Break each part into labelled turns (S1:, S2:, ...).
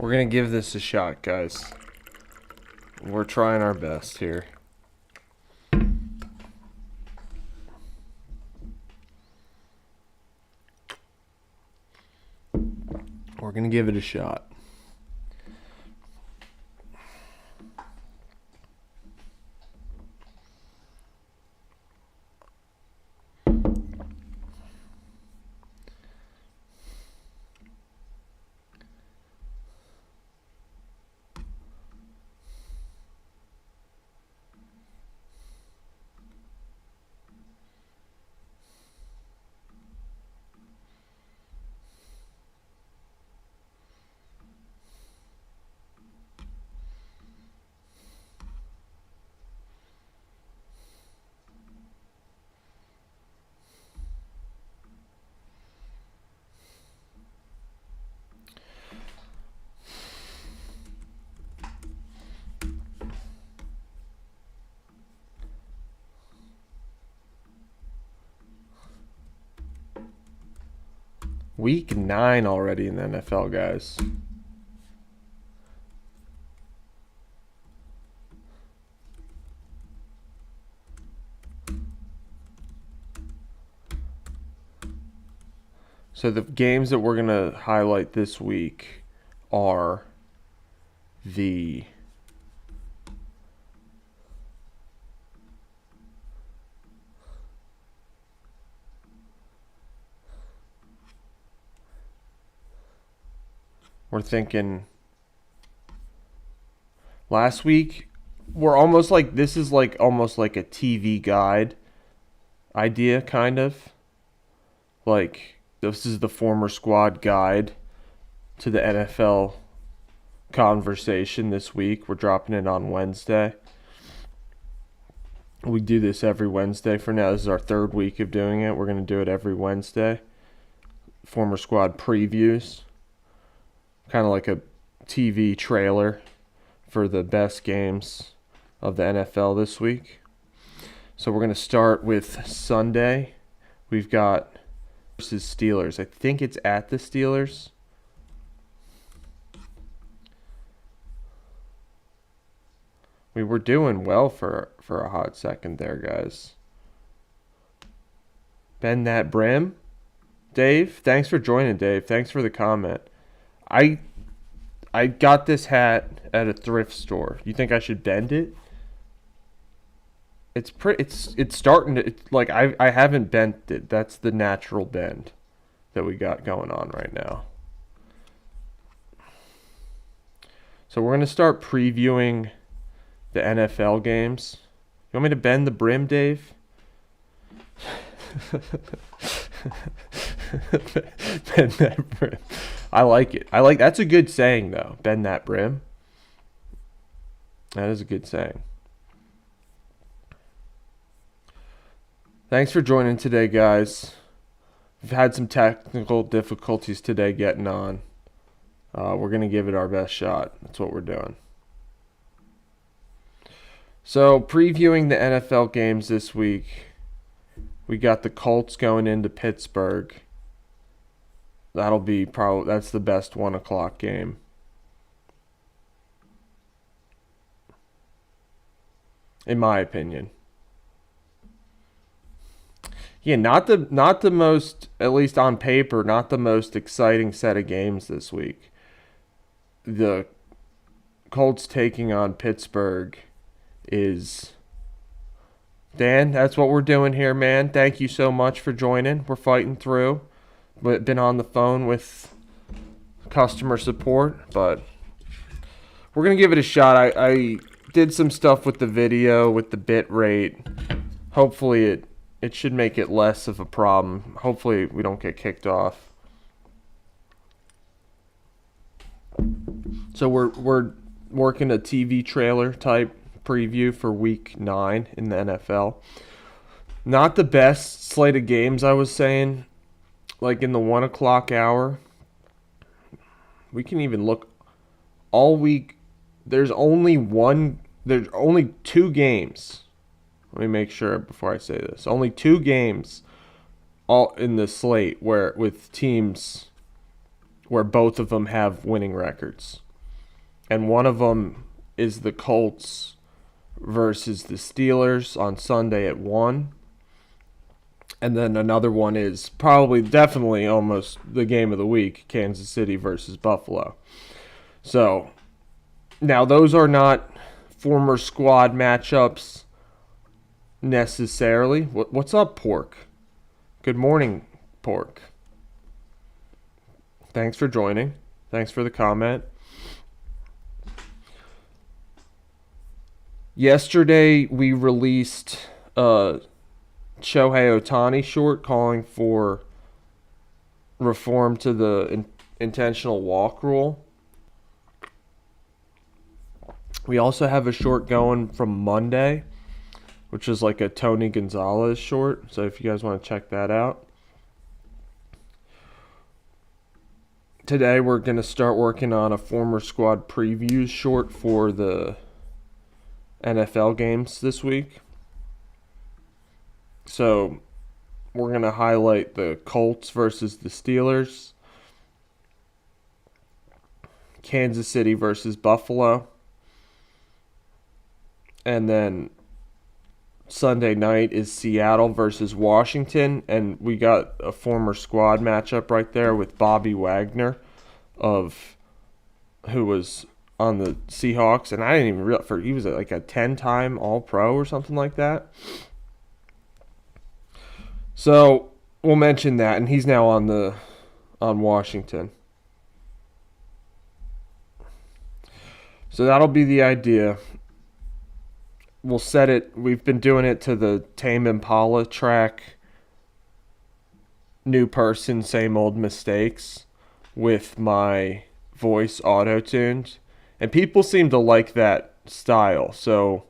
S1: We're going to give this a shot, guys. We're trying our best here. We're going to give it a shot. Week 9 already in the NFL, guys. So the games that we're going to highlight this week are the we're thinking last week we're almost like this is like almost like a TV guide idea, kind of like this is the former squad guide to the NFL conversation this week. We're dropping it on Wednesday. We do this every Wednesday for now. This is our third week of doing it. We're going to do it every Wednesday. Former squad previews. Kind of like a TV trailer for the best games of the NFL this week. So we're going to start with Sunday. We've got versus Steelers. I think it's at the Steelers. We were doing well for a hot second there, guys. Bend that brim. Dave, thanks for joining, Dave. Thanks for the comment. I got this hat at a thrift store. You think I should bend it? It's starting to like I haven't bent it. That's the natural bend that we got going on right now. So we're going to start previewing the NFL games. You want me to bend the brim, Dave? Bend that brim. I like it. That's a good saying though. Bend that brim. That is a good saying. Thanks for joining today, guys. We've had some technical difficulties today getting on. We're going to give it our best shot. That's what we're doing. So, previewing the NFL games this week, we got the Colts going into Pittsburgh. That's the best 1 o'clock game. In my opinion. Yeah, not the most, at least on paper, not the most exciting set of games this week. The Colts taking on Pittsburgh is... Dan, that's what we're doing here, man. Thank you so much for joining. We're fighting through. We've been on the phone with customer support, but we're going to give it a shot. I did some stuff with the video, with the bit rate. Hopefully it should make it less of a problem. Hopefully we don't get kicked off. So we're working a TV trailer type preview for week 9 in the NFL. Not the best slate of games, I was saying. Like in the 1 o'clock hour. We can even look all week. There's only 2 games. Let me make sure before I say this. Only 2 games all in the slate with teams where both of them have winning records. and one of them is the Colts versus the Steelers on Sunday at 1. And then another one is probably definitely almost the game of the week, Kansas City versus Buffalo. So now those are not former squad matchups necessarily. What's up, Pork? Good morning, Pork. Thanks for joining. Thanks for the comment. Yesterday we released Shohei Ohtani short calling for reform to the intentional walk rule. We also have a short going from Monday, which is like a Tony Gonzalez short. So if you guys want to check that out. Today we're going to start working on a former squad previews short for the NFL games this week. So we're going to highlight the Colts versus the Steelers, Kansas City versus Buffalo, and then Sunday night is Seattle versus Washington, and we got a former squad matchup right there with Bobby Wagner, who was on the Seahawks, and I didn't even realize he was like a 10-time All-Pro or something like that. So we'll mention that, and he's now on Washington. So that'll be the idea. We'll set it. We've been doing it to the Tame Impala track. New person, same old mistakes, with my voice auto-tuned. And people seem to like that style. So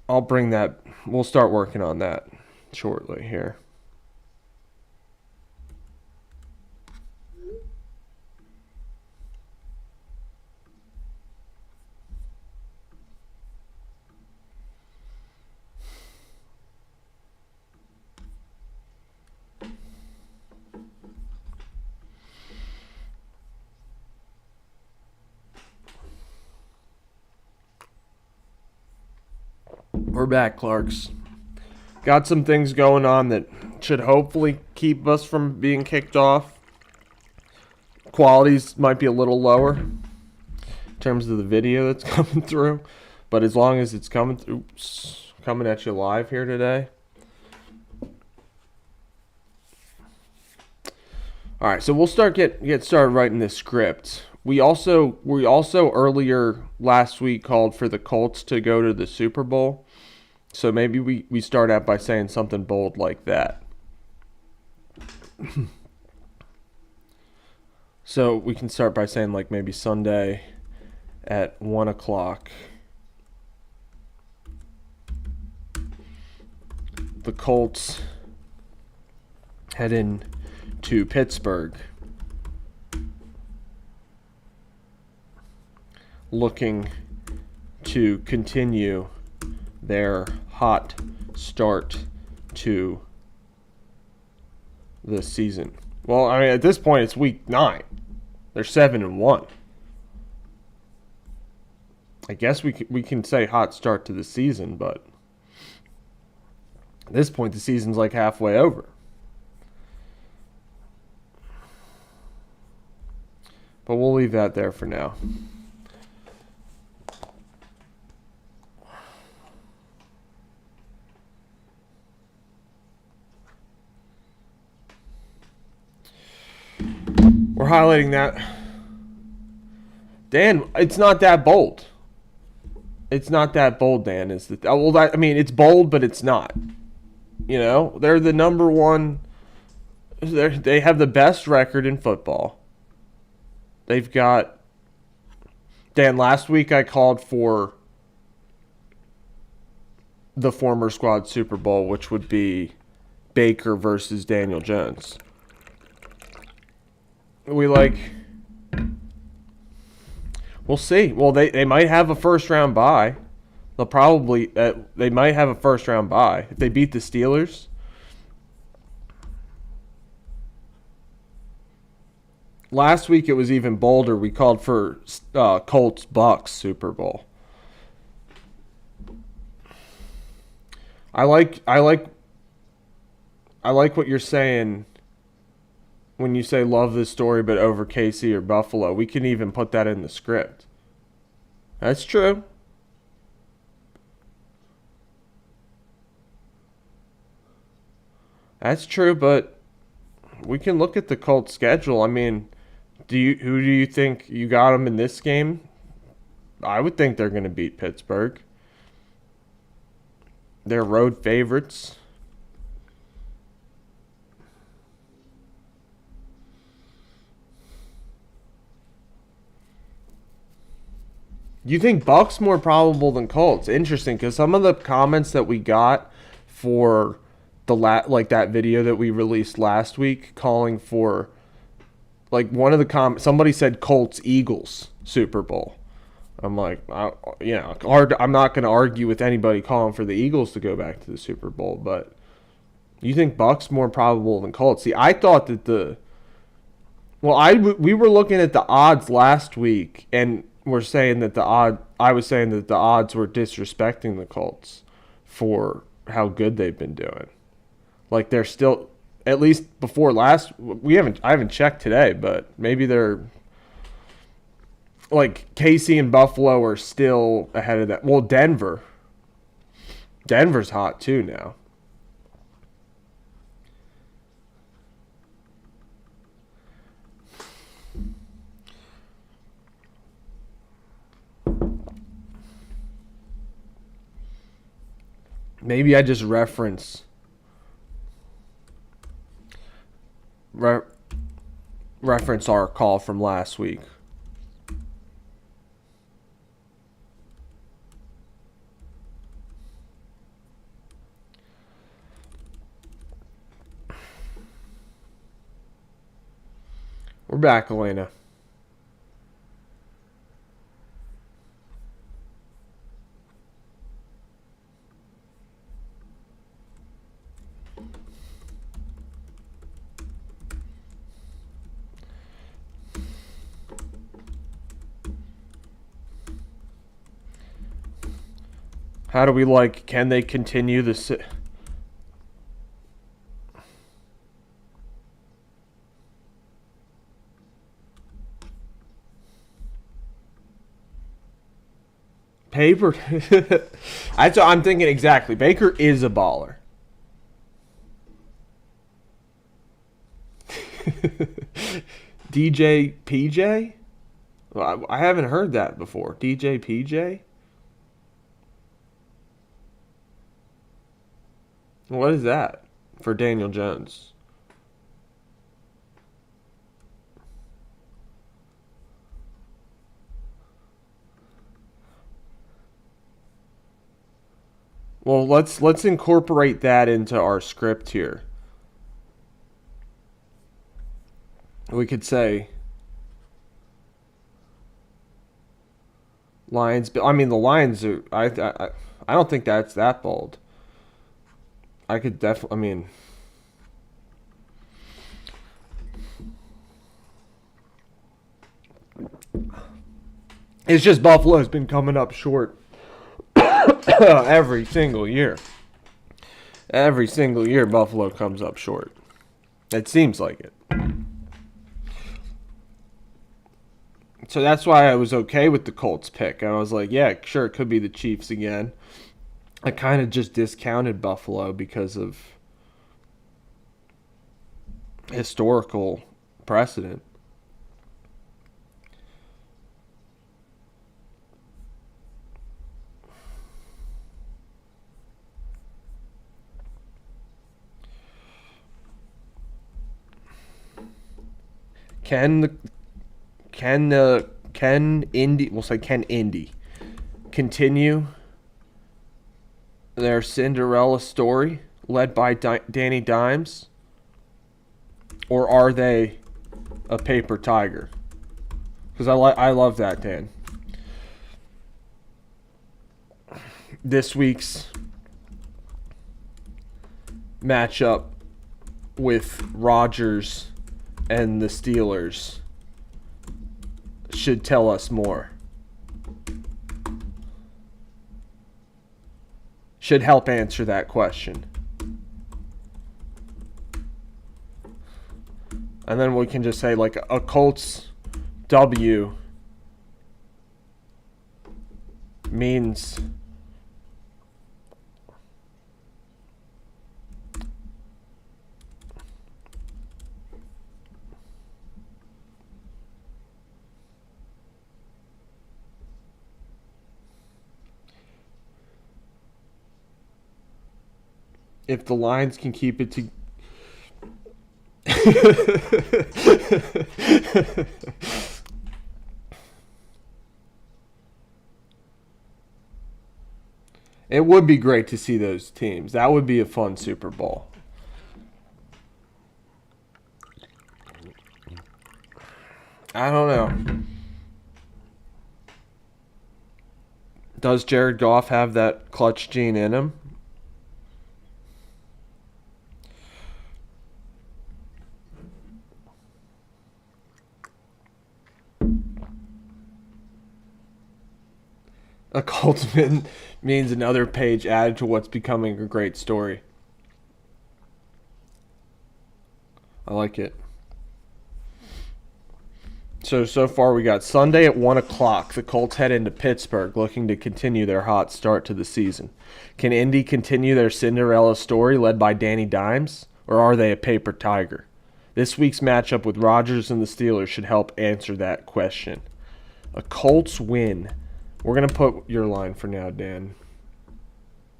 S1: I'll bring that. We'll start working on that shortly here. We're back, Clarks. Got some things going on that should hopefully keep us from being kicked off. Qualities might be a little lower in terms of the video that's coming through, but as long as it's coming at you live here today. All right, so we'll get started writing this script. We also earlier last week called for the Colts to go to the Super Bowl. So maybe we start out by saying something bold like that. So we can start by saying like maybe Sunday at 1 o'clock. The Colts head in to Pittsburgh, looking to continue their hot start to the season. Well, I mean, at this point, it's week 9. They're 7-1. I guess we can say hot start to the season, but at this point, the season's like halfway over. But we'll leave that there for now. We're highlighting that. Dan, it's not that bold. It's not that bold, Dan. I mean, it's bold, but it's not. You know, they're the number one. They have the best record in football. They've got. Dan, last week I called for the former squad Super Bowl, which would be Baker versus Daniel Jones. We'll see. Well, they might have a first-round bye. They might have a first-round bye if they beat the Steelers. last week it was even bolder. We called for Colts Bucks Super Bowl. I like what you're saying when you say love this story but over KC or Buffalo. We can even put that in the script. That's true. That's true, but we can look at the Colts schedule. I mean, who do you think you got them in this game? I would think they're going to beat Pittsburgh. They're road favorites. You think Bucks more probable than Colts? Interesting, because some of the comments that we got for the like that video that we released last week, calling for like one of the somebody said Colts Eagles Super Bowl. I'm like, I'm not going to argue with anybody calling for the Eagles to go back to the Super Bowl, but you think Bucks more probable than Colts? See, I thought that we were looking at the odds last week, and we're saying that I was saying that the odds were disrespecting the Colts for how good they've been doing. Like they're still, at least before I haven't checked today, but maybe they're like KC and Buffalo are still ahead of that. Well, Denver's hot too now. Maybe I just reference our call from last week. We're back, Elena. How do we can they continue this? Paper. That's what I'm thinking exactly. Baker is a baller. DJ PJ? Well, I haven't heard that before. DJ PJ? What is that for Daniel Jones? Well, let's incorporate that into our script here. We could say Lions. I mean, the Lions are. I don't think that's that bold. I could definitely. I mean, it's just Buffalo's been coming up short every single year. Every single year, Buffalo comes up short. It seems like it. So that's why I was okay with the Colts pick. I was like, yeah, sure, it could be the Chiefs again. I kind of just discounted Buffalo because of historical precedent. Can Indy continue their Cinderella story led by Danny Dimes, or are they a paper tiger? Because I love that, Dan. This week's matchup with Rodgers and the Steelers should tell us more. Should help answer that question. And then we can just say, like, a Colts W means if the Lions can keep it to it would be great to see those teams. That would be a fun Super Bowl. I don't know. Does Jared Goff have that clutch gene in him? A Coltsman means another page added to what's becoming a great story. I like it. So far we got Sunday at 1 o'clock. The Colts head into Pittsburgh looking to continue their hot start to the season. Can Indy continue their Cinderella story led by Danny Dimes, or are they a paper tiger? This week's matchup with Rodgers and the Steelers should help answer that question. A Colts win. We're going to put your line for now, Dan.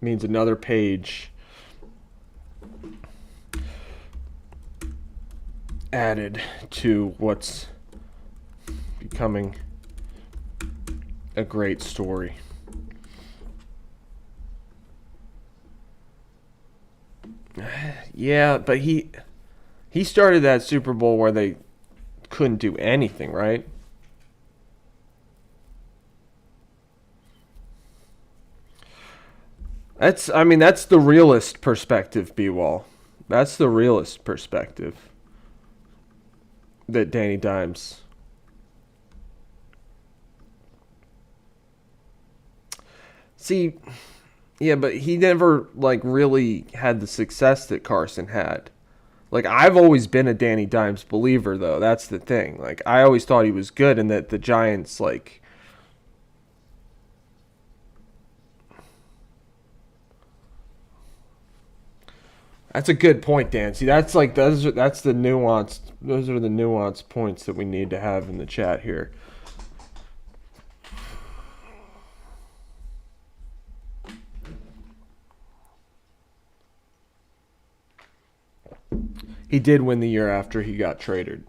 S1: Means another page added to what's becoming a great story. Yeah, but he started that Super Bowl where they couldn't do anything, right? That's the realist perspective, B-Wall. That's the realist perspective that Danny Dimes. See, yeah, but he never really had the success that Carson had. I've always been a Danny Dimes believer, though. That's the thing. I always thought he was good, and that the Giants That's a good point, Dan. See, that's the nuanced. Those are the nuanced points that we need to have in the chat here. He did win the year after he got traded.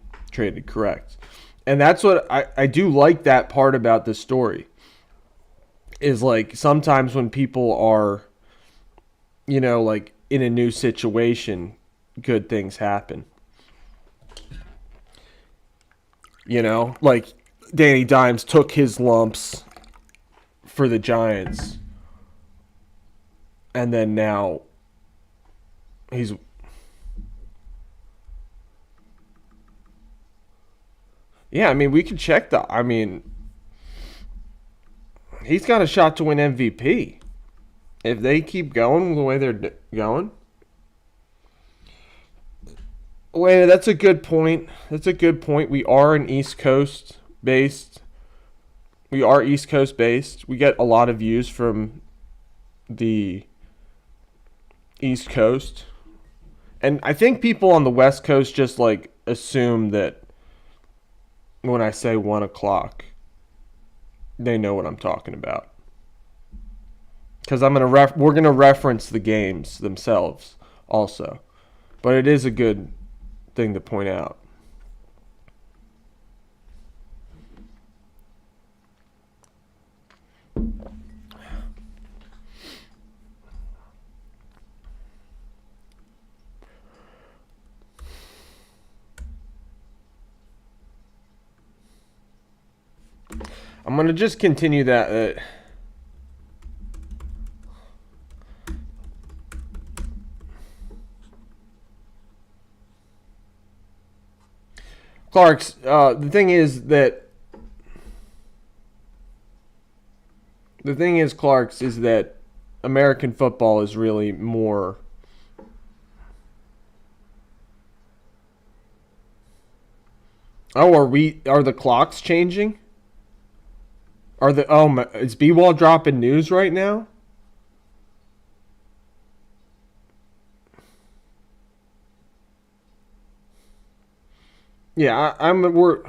S1: Correct. And that's what I do like that part about this story. Is sometimes when people are, in a new situation, good things happen. Danny Dimes took his lumps for the Giants, and then now he's. Yeah, we could check that. He's got a shot to win MVP. If they keep going the way they're going. Wait, that's a good point. We are East Coast based. We get a lot of views from the East Coast. And I think people on the West Coast just assume that when I say 1 o'clock, they know what I'm talking about. Because we're gonna reference the games themselves also, but it is a good thing to point out. I'm gonna just continue that. Clark's. The thing is that The thing is, Clark's, is that American football is really more. Oh, are the clocks changing? Is B Wall dropping news right now? Yeah, we're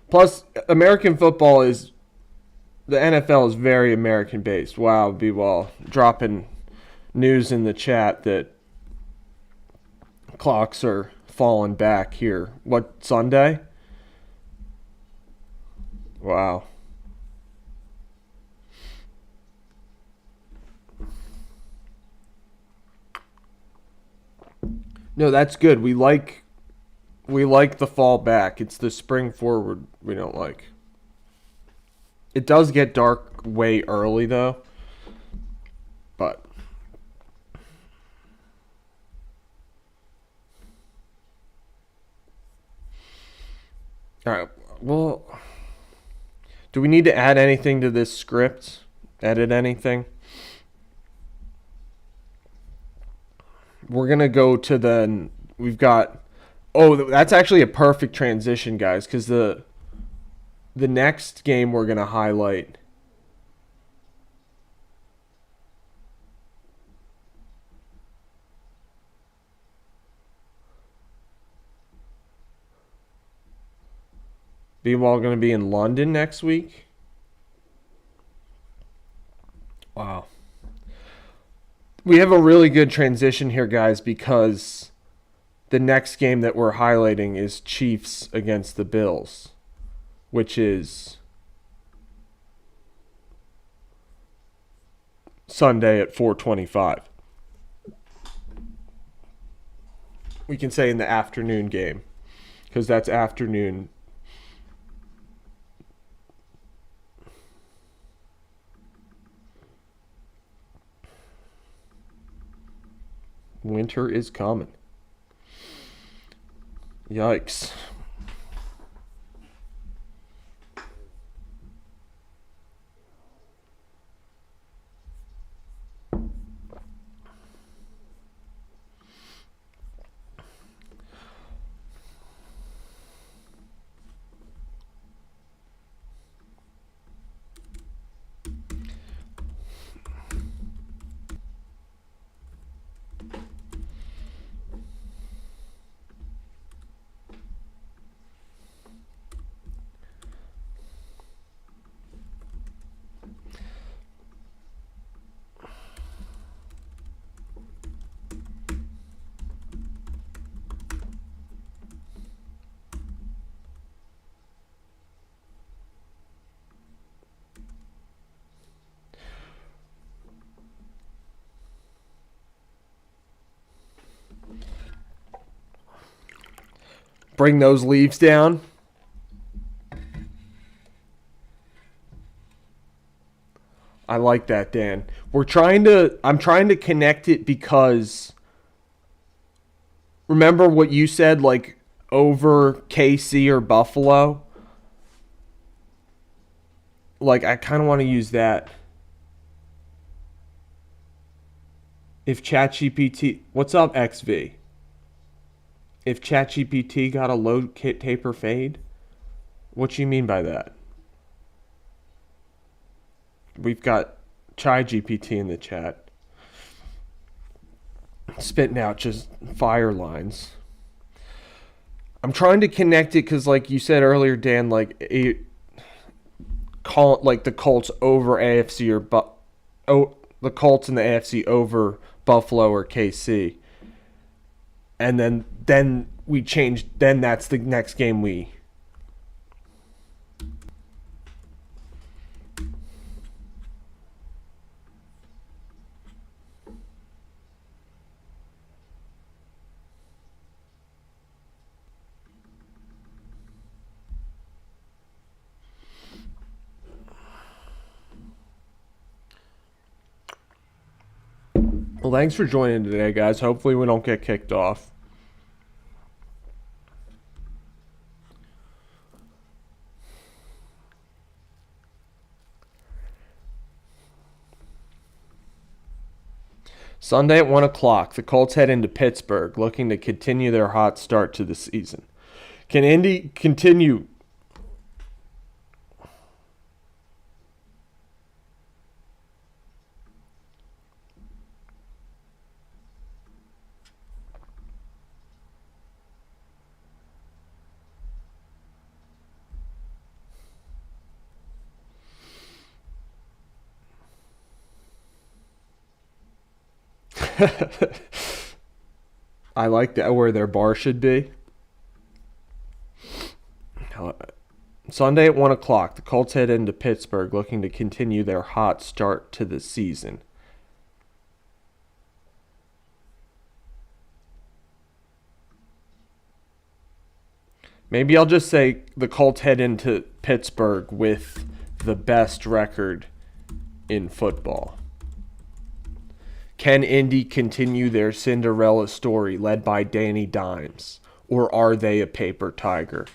S1: plus American football is the NFL is very American based. Wow, B Wall dropping news in the chat that clocks are falling back here. What, Sunday? Wow. No, that's good. We like the fall back. It's the spring forward we don't like. It does get dark way early though, but all right. Well, do we need to add anything to this script? Edit anything? We're gonna go to the. We've got. Oh, that's actually a perfect transition, guys, because the next game we're gonna highlight. Being all gonna be in London next week. Wow. We have a really good transition here, guys, because the next game that we're highlighting is Chiefs against the Bills, which is Sunday at 4:25. We can say in the afternoon game because that's afternoon. Winter is coming. Yikes. Bring those leaves down. I like that, Dan. I'm trying to connect it because remember what you said, like over KC or Buffalo? Like, I kind of want to use that. If ChatGPT, what's up, XV? If ChatGPT got a low taper fade, what you mean by that? We've got Chai GPT in the chat, spitting out just fire lines. I'm trying to connect it because, like you said earlier, Dan, like the Colts over AFC the Colts in the AFC over Buffalo or KC, and then we changed. Then that's the next game we. Well, thanks for joining today, guys. Hopefully, we don't get kicked off. Sunday at 1 o'clock, the Colts head into Pittsburgh looking to continue their hot start to the season. Can Indy continue? I like that where their bar should be. Sunday at 1 o'clock, the Colts head into Pittsburgh looking to continue their hot start to the season. Maybe I'll just say the Colts head into Pittsburgh with the best record in football. Can Indy continue their Cinderella story led by Danny Dimes? Or are they a paper tiger?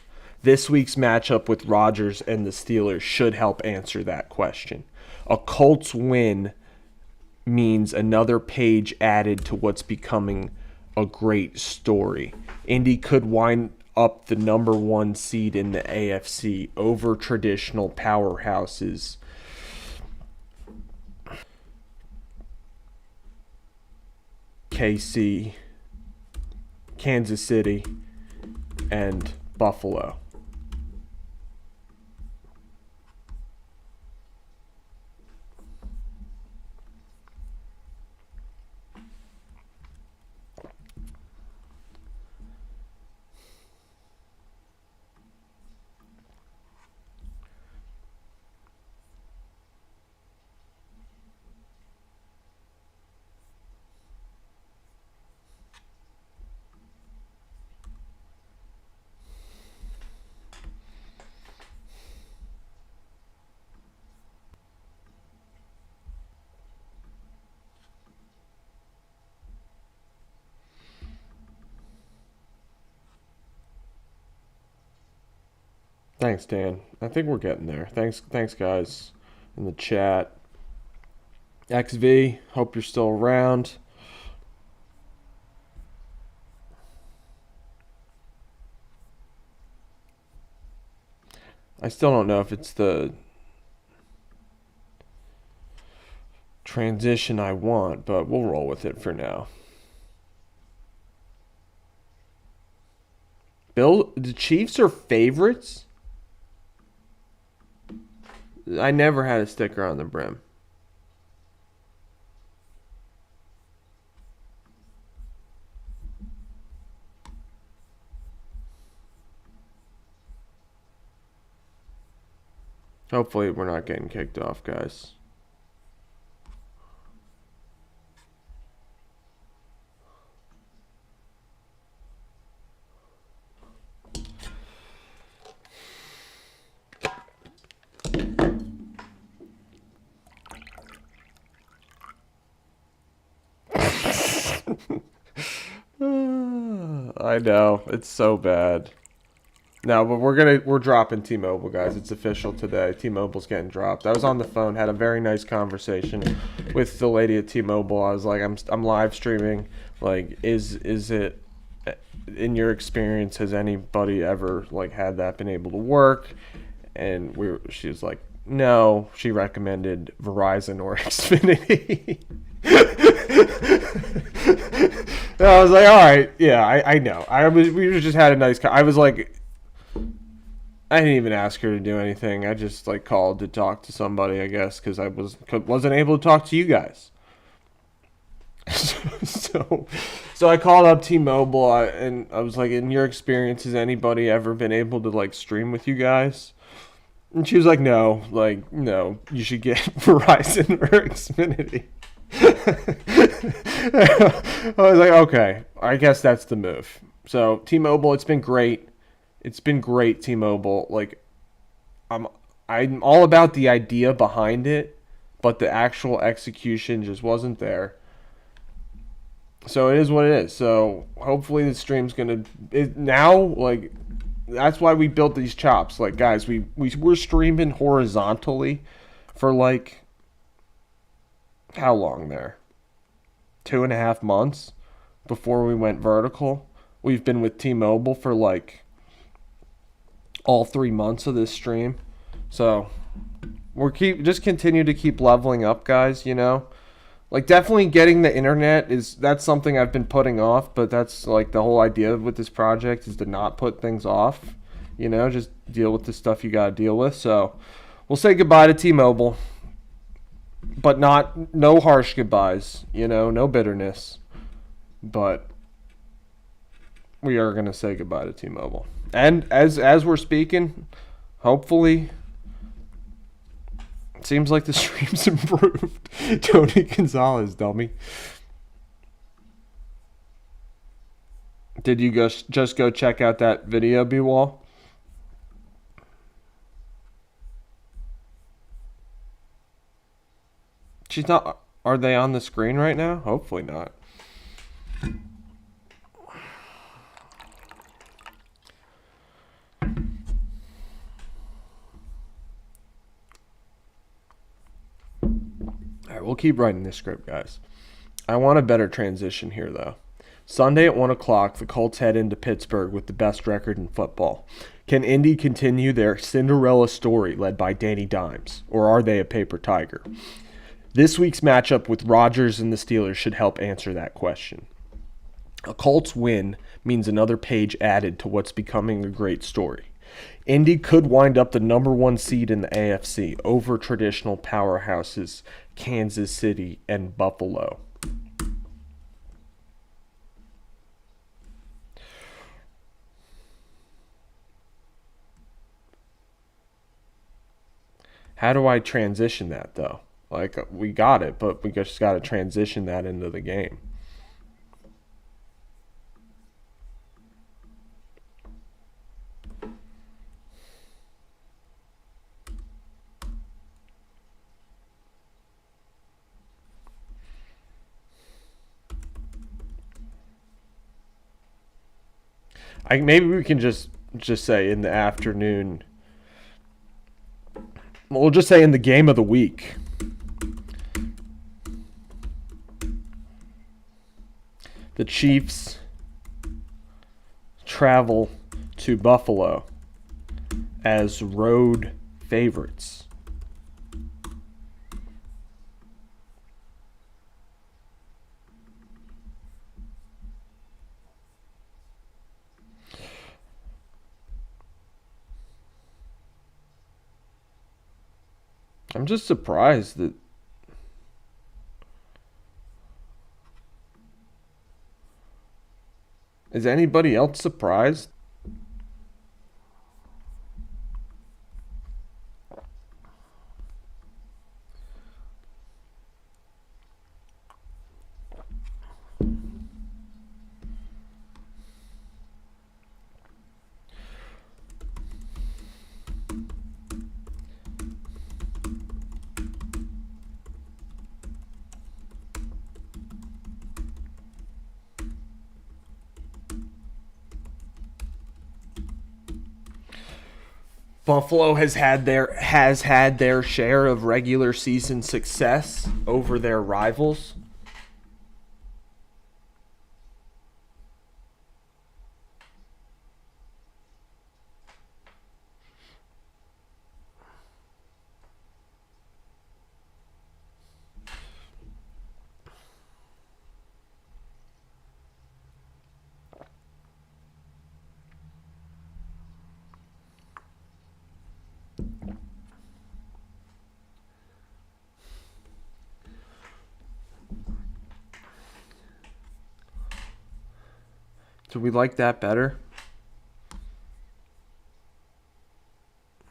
S1: This week's matchup with Rodgers and the Steelers should help answer that question. A Colts win means another page added to what's becoming a great story. Indy could wind up the number 1 seed in the AFC over traditional powerhouses. KC, Kansas City, and Buffalo. Thanks, Dan. I think we're getting there. Thanks, guys, in the chat. XV, hope you're still around. I still don't know if it's the transition I want, but we'll roll with it for now. The Chiefs are favorites? I never had a sticker on the brim. Hopefully we're not getting kicked off, guys. I know, it's so bad. No, but we're dropping T-Mobile, guys. It's official today. T-Mobile's getting dropped. I was on the phone, had a very nice conversation with the lady at T-Mobile. I was like, I'm live streaming. Like, is it, in your experience, has anybody ever like had that been able to work? And she was like, no. She recommended Verizon or Xfinity. And I was like, all right, yeah, I know. We just had a nice. I was like, I didn't even ask her to do anything. I just like called to talk to somebody, I guess, because I wasn't able to talk to you guys. so I called up T-Mobile and I was like, in your experience, has anybody ever been able to like stream with you guys? And she was like, no, you should get Verizon or Xfinity. I was like, okay, I guess that's the move. So T-Mobile, it's been great. It's been great, T-Mobile. Like, I'm all about the idea behind it, but the actual execution just wasn't there. So it is what it is. So hopefully the stream's now, like, that's why we built these chops. Like, guys, we're streaming horizontally for like how long there? 2.5 months before we went vertical. We've been with T-Mobile for like all 3 months of this stream. So we're just continue to keep leveling up, guys, you know? Like, definitely getting the internet that's something I've been putting off, but that's like the whole idea with this project is to not put things off, you know, just deal with the stuff you got to deal with. So we'll say goodbye to T-Mobile, but no harsh goodbyes, you know, no bitterness, but we are going to say goodbye to T-Mobile. And as we're speaking, hopefully, it seems like the stream's improved. Tony Gonzalez, dummy. Did you just go check out that video, B-Wall? She's not. Are they on the screen right now? Hopefully not. All right, we'll keep writing this script, guys. I want a better transition here, though. Sunday at 1 o'clock, the Colts head into Pittsburgh with the best record in football. Can Indy continue their Cinderella story led by Danny Dimes, or are they a paper tiger? This week's matchup with Rodgers and the Steelers should help answer that question. A Colts win means another page added to what's becoming a great story. Indy could wind up the number 1 seed in the AFC over traditional powerhouses Kansas City and Buffalo. How do I transition that, though? Like, we got it, but we just got to transition that into the game. Maybe we can just say in the afternoon. We'll just say in the game of the week. The Chiefs travel to Buffalo as road favorites. I'm just surprised that is anybody else surprised? Buffalo has had their share of regular season success over their rivals. Do we like that better?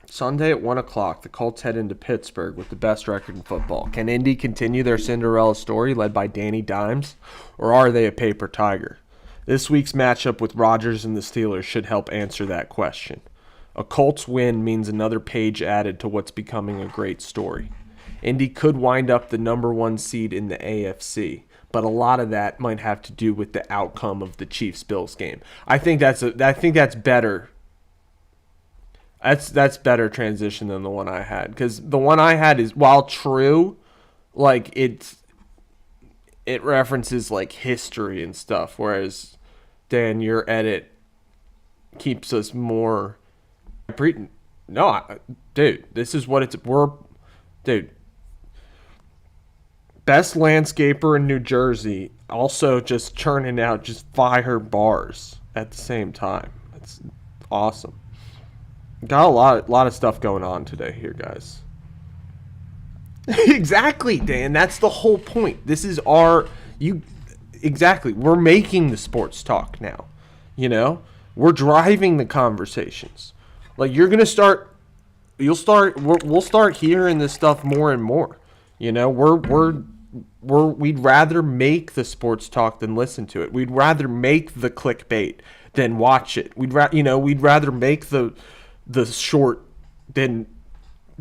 S1: Sunday at 1 o'clock, the Colts head into Pittsburgh with the best record in football. Can Indy continue their Cinderella story led by Danny Dimes, or are they a paper tiger? This week's matchup with Rodgers and the Steelers should help answer that question. A Colts win means another page added to what's becoming a great story. Indy could wind up the number 1 seed in the AFC, but a lot of that might have to do with the outcome of the Chiefs-Bills game. I think that's better. That's better transition than the one I had, because the one I had is, while true, like it references like history and stuff, whereas Dan, your edit keeps us more. No, dude, this is what it's. Dude, best landscaper in New Jersey, also just churning out just fire bars at the same time. It's awesome. Got a lot of stuff going on today here, guys. Exactly, Dan. That's the whole point. This is our you exactly. We're making the sports talk now. You know, we're driving the conversations. Like you're gonna start, we'll start hearing this stuff more and more. You know, we'd rather make the sports talk than listen to it. We'd rather make the clickbait than watch it. We'd rather make the short than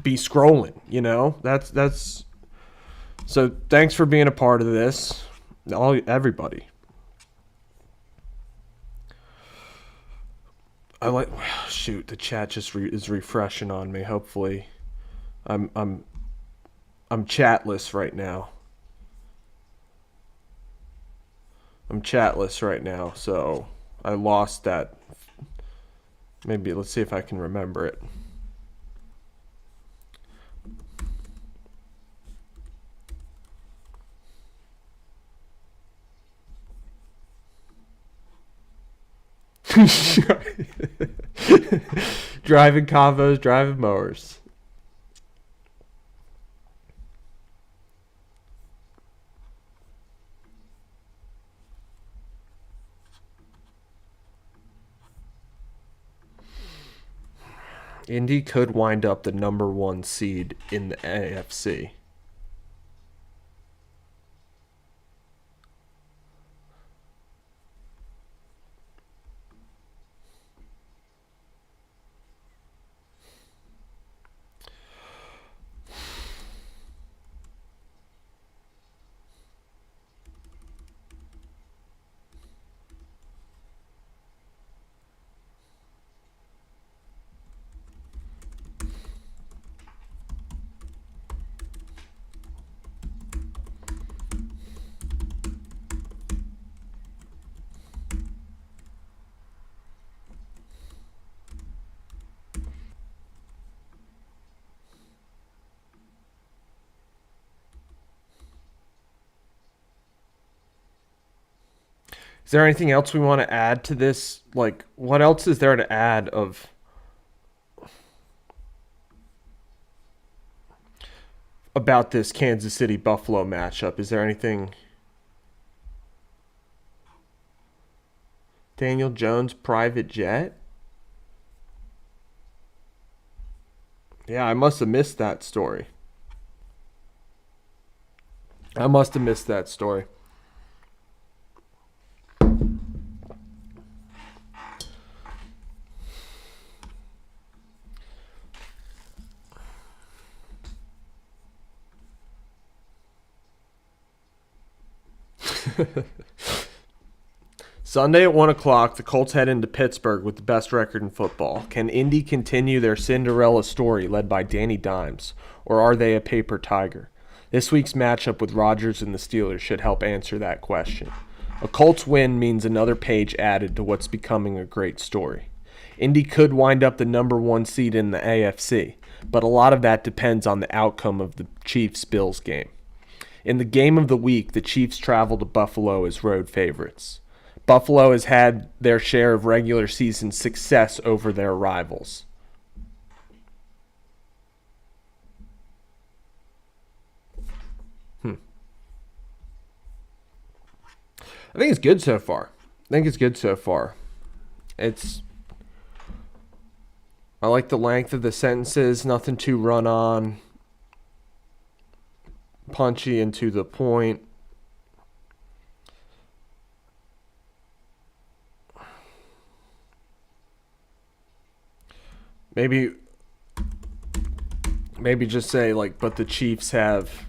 S1: be scrolling. You know, that's. So thanks for being a part of this, everybody. Shoot, the chat just is refreshing on me. Hopefully, I'm chatless right now. I'm chatless right now, so I lost that. Maybe let's see if I can remember it. Driving combos, driving mowers. Indy could wind up the number 1 seed in the AFC. Is there anything else we want to add to this? Like, what else is there to add about this Kansas City Buffalo matchup? Is there anything? Daniel Jones private jet? Yeah, I must have missed that story. I must have missed that story. Sunday at 1 o'clock, the Colts head into Pittsburgh with the best record in football. Can Indy continue their Cinderella story led by Danny Dimes, or are they a paper tiger? This week's matchup with Rodgers and the Steelers should help answer that question. A Colts win means another page added to what's becoming a great story. Indy could wind up the number 1 seed in the AFC, but a lot of that depends on the outcome of the Chiefs-Bills game. In the game of the week, the Chiefs travel to Buffalo as road favorites. Buffalo has had their share of regular season success over their rivals. I think it's good so far. I like the length of the sentences, nothing too run on, punchy and to the point. Maybe just say like, but the Chiefs have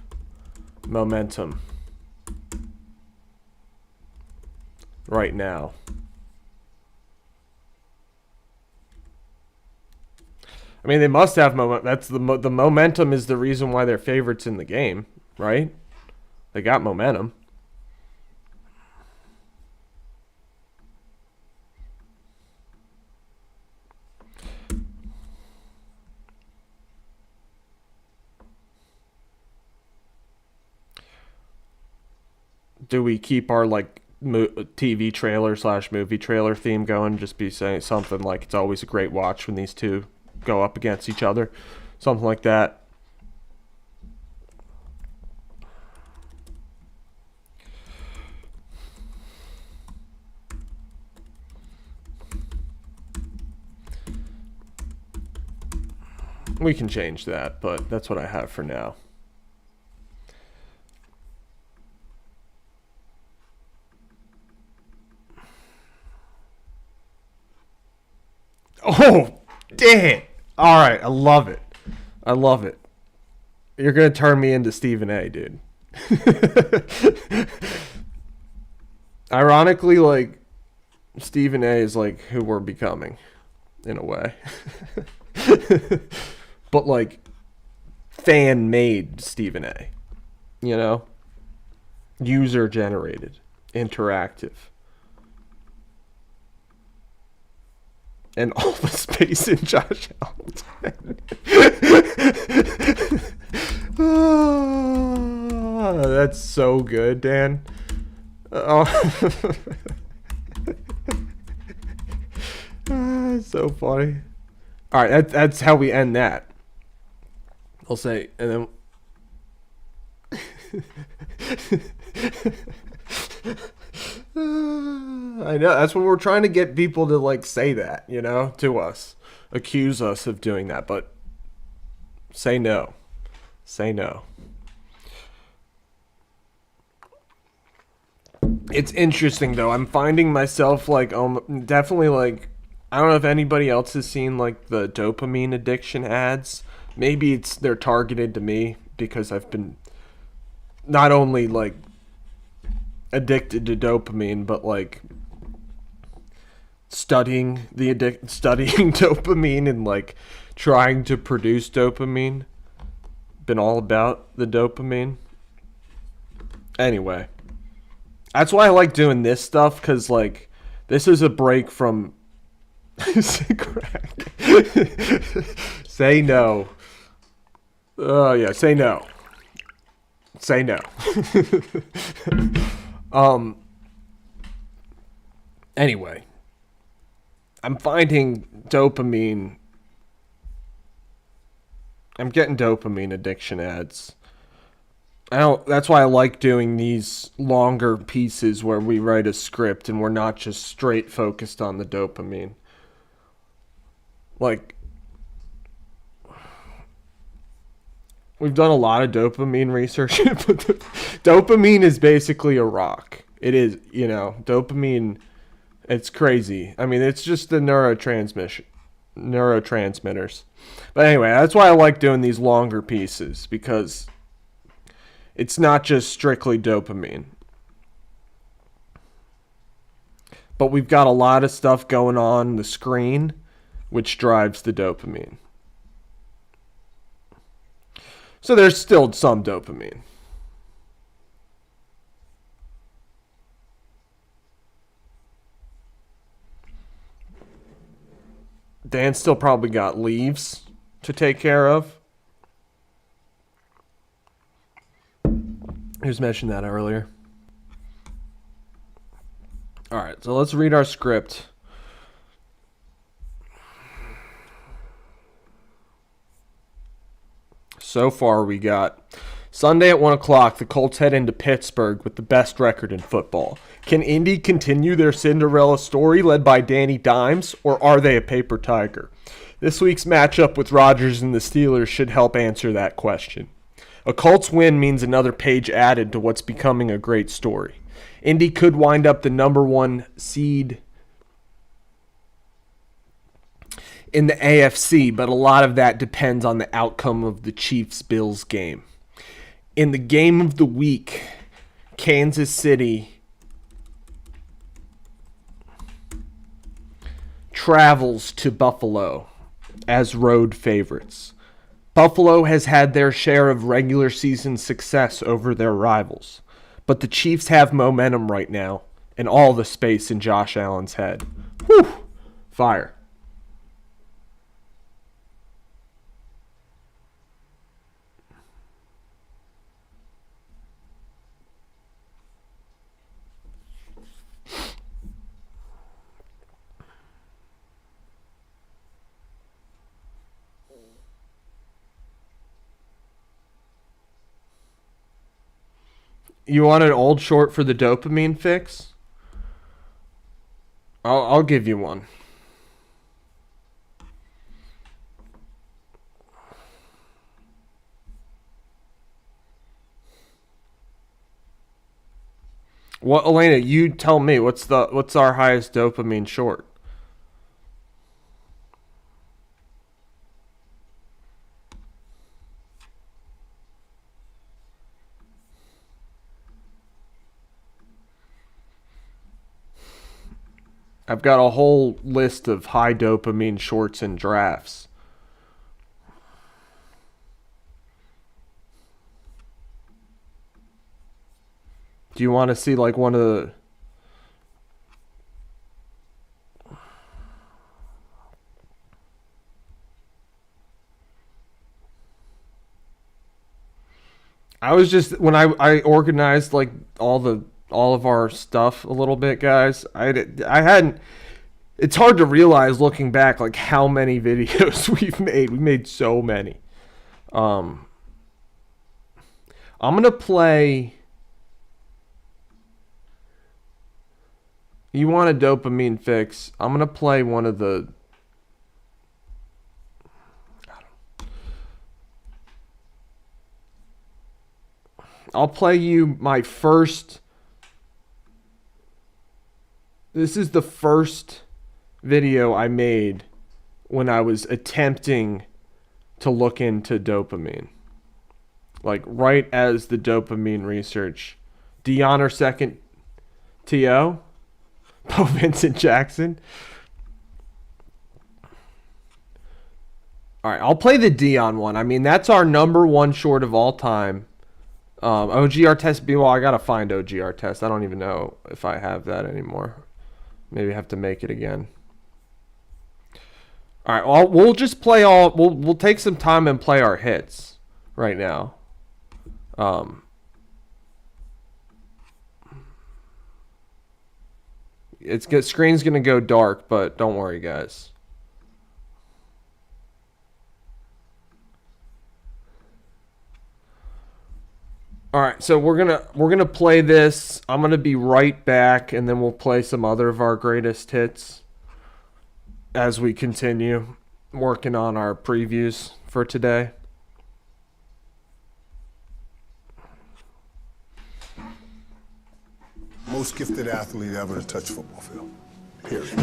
S1: momentum right now. I mean, they must have momentum. That's the momentum is the reason why they're favorites in the game, right? They got momentum. do we keep our like TV trailer slash movie trailer theme going? Just be saying something like it's always a great watch when these two go up against each other, something like that. We can change that, but that's what I have for now. Oh, damn. All right, I love it. I love it. You're going to turn me into Stephen A, dude. Ironically, like, Stephen A is like who we're becoming, in a way. But, like, fan-made Stephen A. You know? User-generated. Interactive. And all the space in Josh Allen's head. That's so good, Dan. It's so funny. All right, that's how we end that. I'll say, and then I know that's what we're trying to get people to like say that, you know, to us, accuse us of doing that, but say no, say no. It's interesting though. I'm finding myself like definitely like I don't know if anybody else has seen like the dopamine addiction ads. Maybe they're targeted to me because I've been not only like addicted to dopamine, but like studying dopamine and like trying to produce dopamine. Been all about the dopamine. Anyway, that's why I like doing this stuff, because like this is a break from crack. Say no. Oh yeah, say no. Say no. Anyway, I'm finding dopamine. I'm getting dopamine addiction ads. That's why I like doing these longer pieces where we write a script and we're not just straight focused on the dopamine. Like, we've done a lot of dopamine research, but dopamine is basically a rock. It is, you know, dopamine, it's crazy. I mean, it's just the neurotransmitters. But anyway, that's why I like doing these longer pieces, because it's not just strictly dopamine. But we've got a lot of stuff going on the screen, which drives the dopamine. So there's still some dopamine. Dan still probably got leaves to take care of. He was mentioned that earlier. All right, so let's read our script. So far, we got Sunday at 1 o'clock, the Colts head into Pittsburgh with the best record in football. Can Indy continue their Cinderella story led by Danny Dimes, or are they a paper tiger? This week's matchup with Rodgers and the Steelers should help answer that question. A Colts win means another page added to what's becoming a great story. Indy could wind up the number one seed in the AFC, but a lot of that depends on the outcome of the Chiefs-Bills game. In the game of the week, Kansas City travels to Buffalo as road favorites. Buffalo has had their share of regular season success over their rivals, but the Chiefs have momentum right now and all the space in Josh Allen's head. Whew! Fire. You want an old short for the dopamine fix? I'll give you one. What, Elena? You tell me. What's our highest dopamine short? I've got a whole list of high dopamine shorts and drafts. Do you want to see like one of the... I was just when I organized like all of our stuff a little bit, guys. I hadn't. It's hard to realize looking back like how many videos we've made. We made so many. Um, I'm gonna play. You want a dopamine fix? I'm gonna play one of the. I'll play you my first. This is the first video I made when I was attempting to look into dopamine. Like right as the dopamine research. Dion or second TO? Bo Vincent Jackson. All right, I'll play the Dion one. I mean, that's our number one short of all time. OGR test. Well, I gotta find OGR test. I don't even know if I have that anymore. Maybe I have to make it again. All right, well, we'll just play all. We'll take some time and play our hits right now. It's good. Screen's gonna go dark, but don't worry, guys. All right, so we're gonna play this. I'm gonna be right back, and then we'll play some other of our greatest hits as we continue working on our previews for today.
S2: Most gifted athlete ever to touch football field. Period.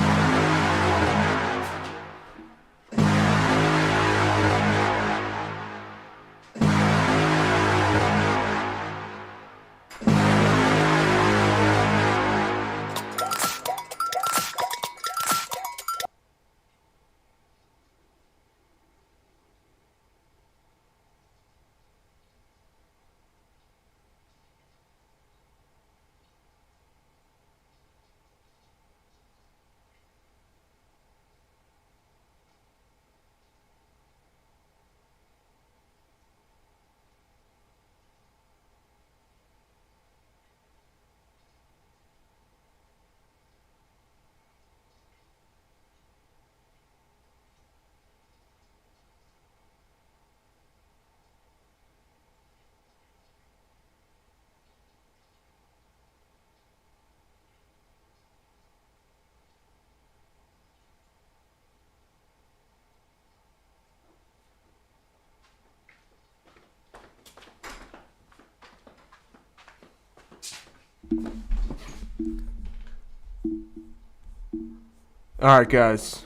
S1: All right, guys.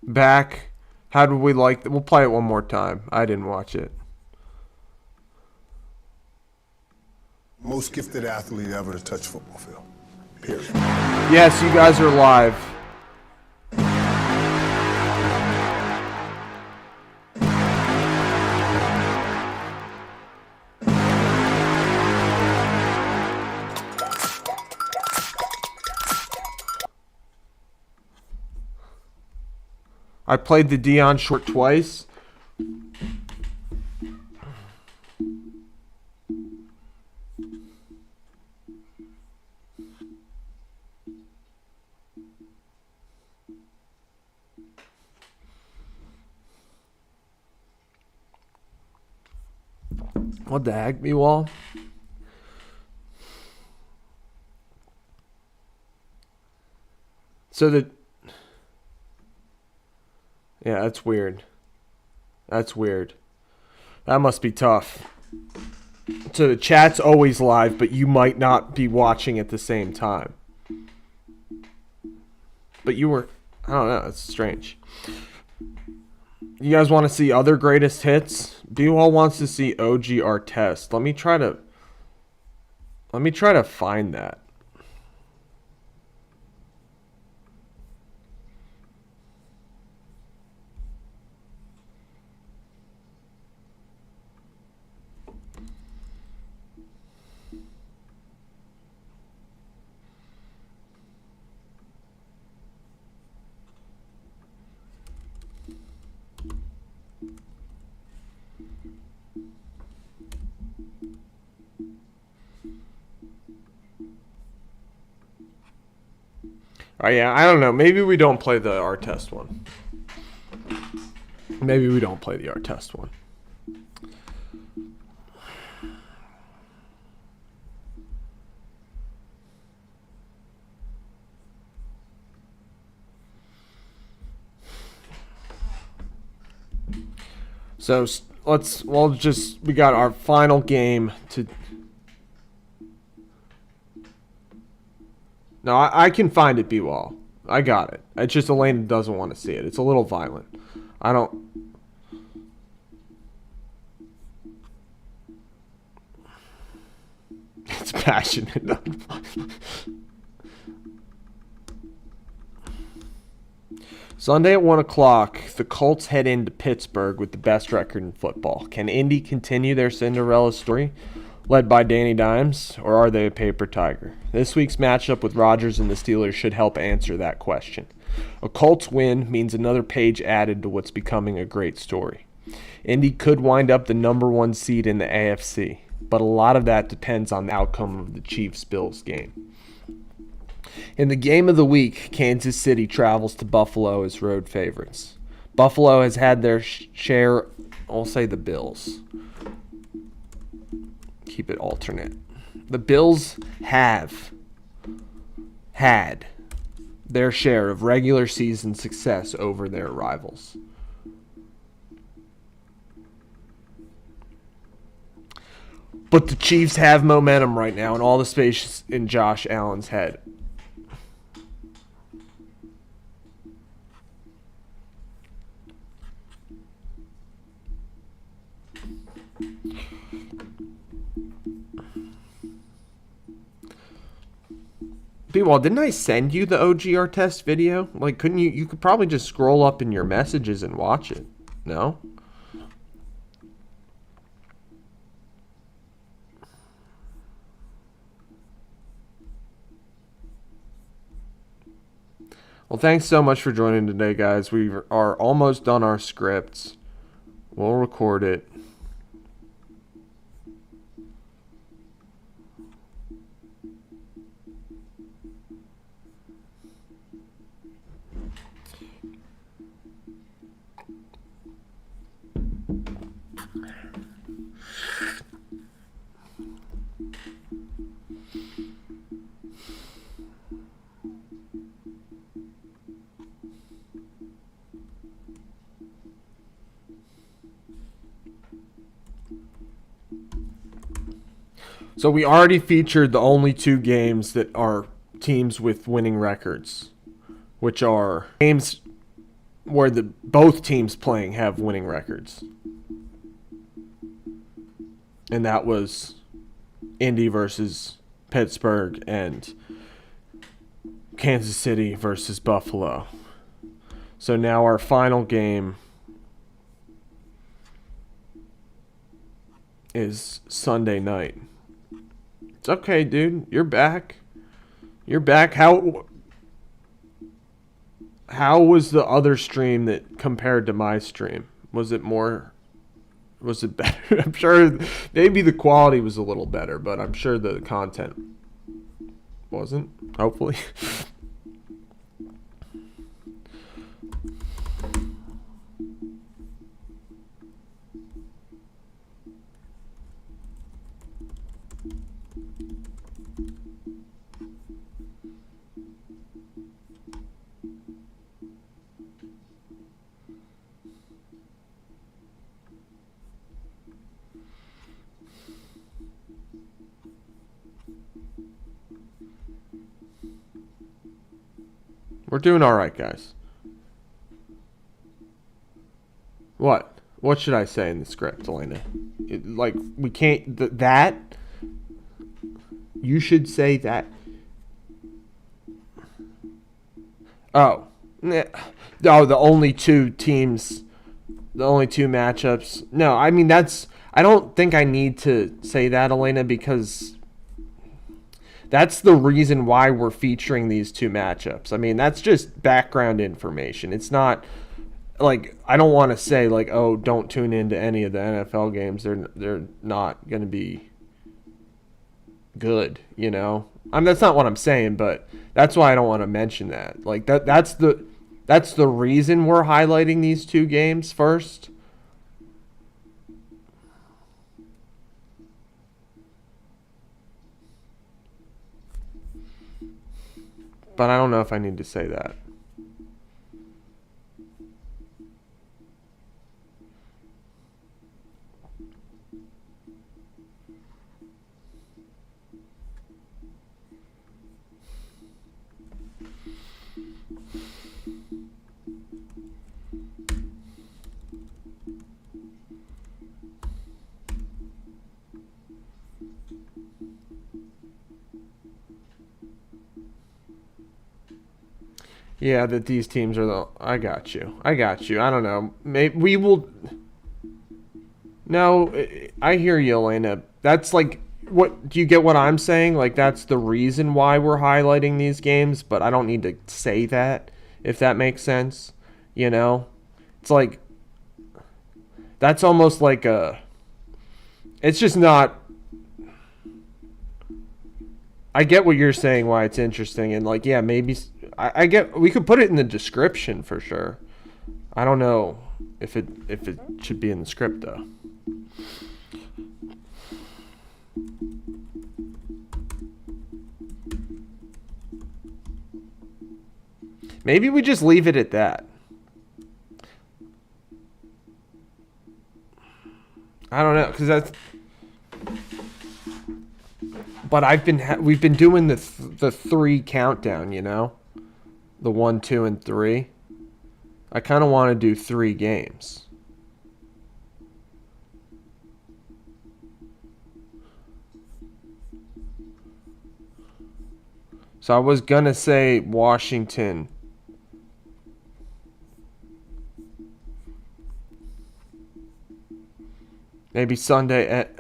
S1: Back. How do we like? We'll play it one more time. I didn't watch it.
S2: Most gifted athlete ever to touch football field. Period.
S1: Yes, you guys are live. I played the Dion short twice. What the heck, B-Wall? Yeah, that's weird. That's weird. That must be tough. So the chat's always live, but you might not be watching at the same time. But you were... I don't know. That's strange. You guys want to see other greatest hits? B-Wall wants to see OG Artest. Let me try to find that. Oh yeah, I don't know. Maybe we don't play the Artest one. Maybe we don't play the Artest one. So we got our final game to... No, I can find it, B-Wall. I got it. It's just Elena doesn't want to see it. It's a little violent. I don't... It's passionate. Sunday at 1 o'clock, the Colts head into Pittsburgh with the best record in football. Can Indy continue their Cinderella story, led by Danny Dimes, or are they a paper tiger? This week's matchup with Rodgers and the Steelers should help answer that question. A Colts win means another page added to what's becoming a great story. Indy could wind up the number 1 seed in the AFC, but a lot of that depends on the outcome of the Chiefs-Bills game. In the game of the week, Kansas City travels to Buffalo as road favorites. Buffalo has had their share, I'll say the Bills. Keep it alternate. The Bills have had their share of regular season success over their rivals. But the Chiefs have momentum right now, and all the space in Josh Allen's head. B-Wall, didn't I send you the OG Artest video? Like, couldn't you? You could probably just scroll up in your messages and watch it. No? Well, thanks so much for joining today, guys. We are almost done our scripts. We'll record it. So we already featured the only 2 games that are teams with winning records, which are games where both teams playing have winning records. And that was Indy versus Pittsburgh and Kansas City versus Buffalo. So now our final game is Sunday night. It's okay, dude. You're back. You're back. How was the other stream that compared to my stream? Was it better? I'm sure maybe the quality was a little better, but I'm sure the content wasn't, hopefully. We're doing all right, guys. What? What should I say in the script, Elena? Like, we can't... that? You should say that. Oh. Oh, the only two teams... The only two matchups. No, I mean, that's... I don't think I need to say that, Elena, because... That's the reason why we're featuring these two matchups. I mean, that's just background information. It's not... Like, I don't want to say, like, oh, don't tune into any of the NFL games. They're not going to be good, you know? That's not what I'm saying, but that's why I don't want to mention that. Like, that's the reason we're highlighting these two games first. But I don't know if I need to say that. Yeah, that these teams are the... I got you. I don't know. Maybe we will... No, I hear you, Elena. That's like... What do you get what I'm saying? Like, that's the reason why we're highlighting these games, but I don't need to say that, if that makes sense. You know? It's like... That's almost like a... It's just not... I get what you're saying, why it's interesting, and like, yeah, maybe... I get... We could put it in the description, for sure. I don't know if it should be in the script, though. Maybe we just leave it at that. I don't know, because that's... But we've been doing the 3 countdown, you know? The 1, 2, and 3. I kind of want to do 3 games. So I was going to say Washington. Maybe Sunday at...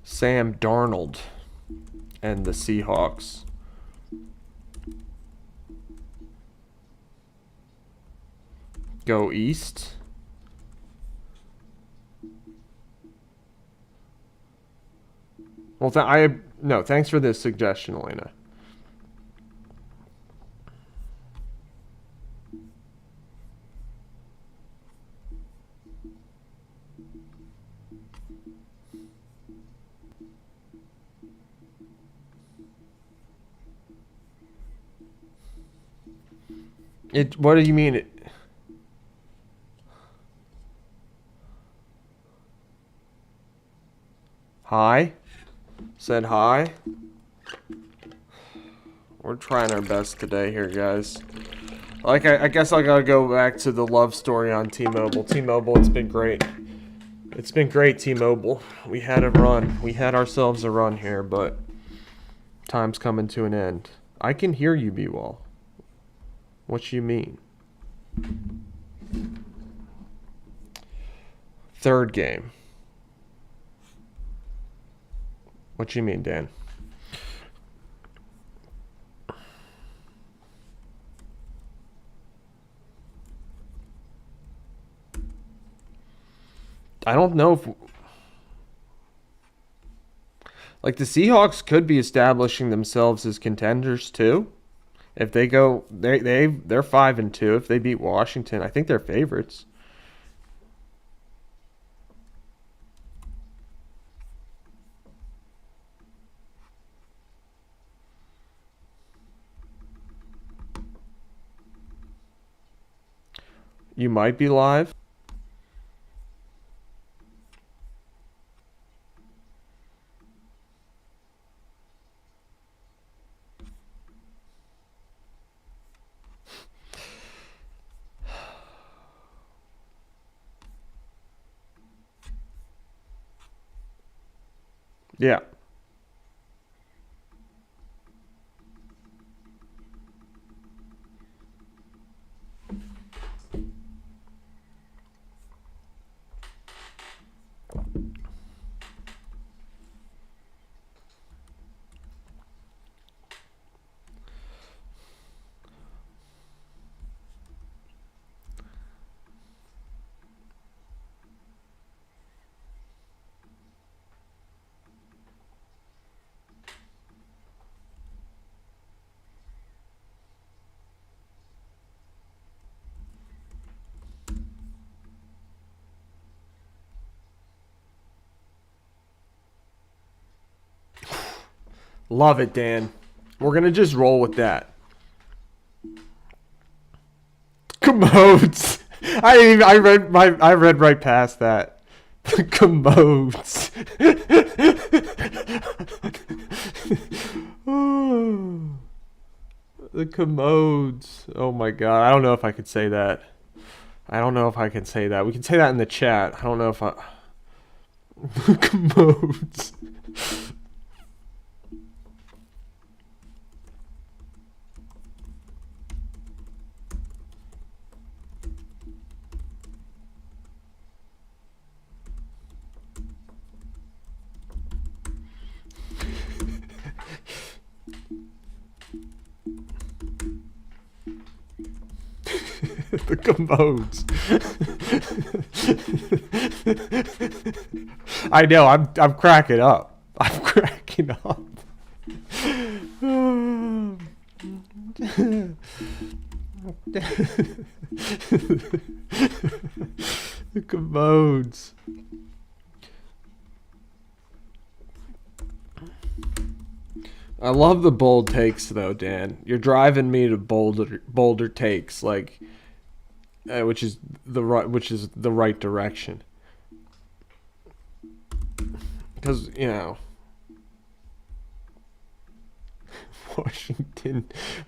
S1: Sam Darnold and the Seahawks. Go east. Well, thanks for this suggestion, Elena. What do you mean? Hi? Said hi? We're trying our best today here, guys. Like, I guess I gotta go back to the love story on T-Mobile. T-Mobile, it's been great. It's been great, T-Mobile. We had a run. We had ourselves a run here, but time's coming to an end. I can hear you, B-Wall. What you mean? Third game. What you mean, Dan? I don't know if... Like, the Seahawks could be establishing themselves as contenders, too. If they go... They're 5-2. If they beat Washington, I think they're favorites. You might be live. Yeah. Love it, Dan. We're going to just roll with that. Commodes. I read right past that. The commodes. The commodes. Oh my god. I don't know if I could say that. I don't know if I can say that. We can say that in the chat. I don't know if I. Commodes. The commodes. I know. I'm cracking up. I'm cracking up. The commodes. I love the bold takes though, Dan. You're driving me to bolder takes, like, which is the right direction. Because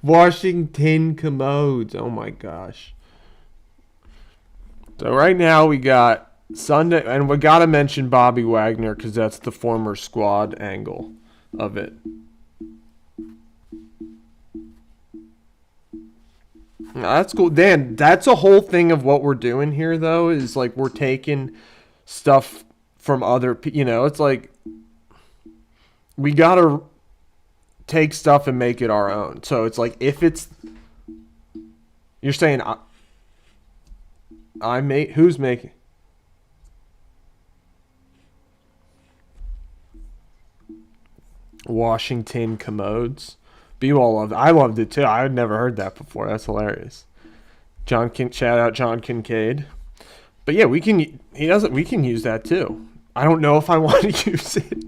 S1: Washington commodes. Oh my gosh. So right now we got Sunday, and we gotta mention Bobby Wagner because that's the former squad angle of it. That's cool, Dan. That's a whole thing of what we're doing here, though. Is like we're taking stuff from other, it's like we gotta take stuff and make it our own. So it's like if it's, you're saying who's making? Washington commodes. B-Wall loved it. I loved it too. I had never heard that before. That's hilarious. Shout out John Kincaid. But yeah, we can use that too. I don't know if I want to use it.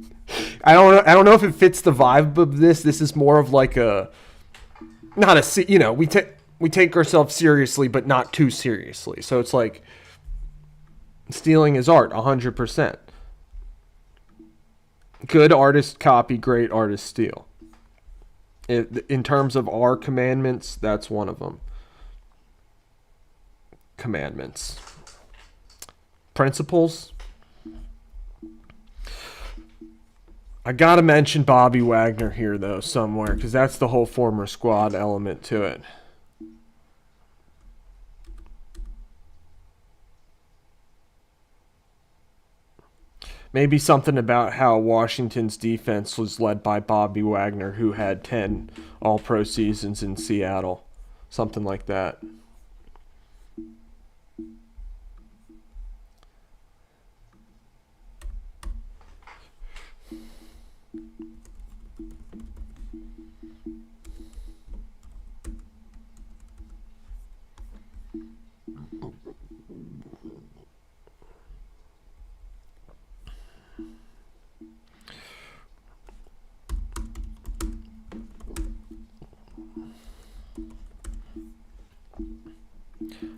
S1: I don't know if it fits the vibe of this. This is more of like we take ourselves seriously but not too seriously. So it's like stealing is art 100%. Good artist copy, great artist steal. In terms of our commandments, that's one of them. Commandments. Principles. I gotta mention Bobby Wagner here, though, somewhere, because that's the whole former squad element to it. Maybe something about how Washington's defense was led by Bobby Wagner, who had 10 All-Pro seasons in Seattle. Something like that.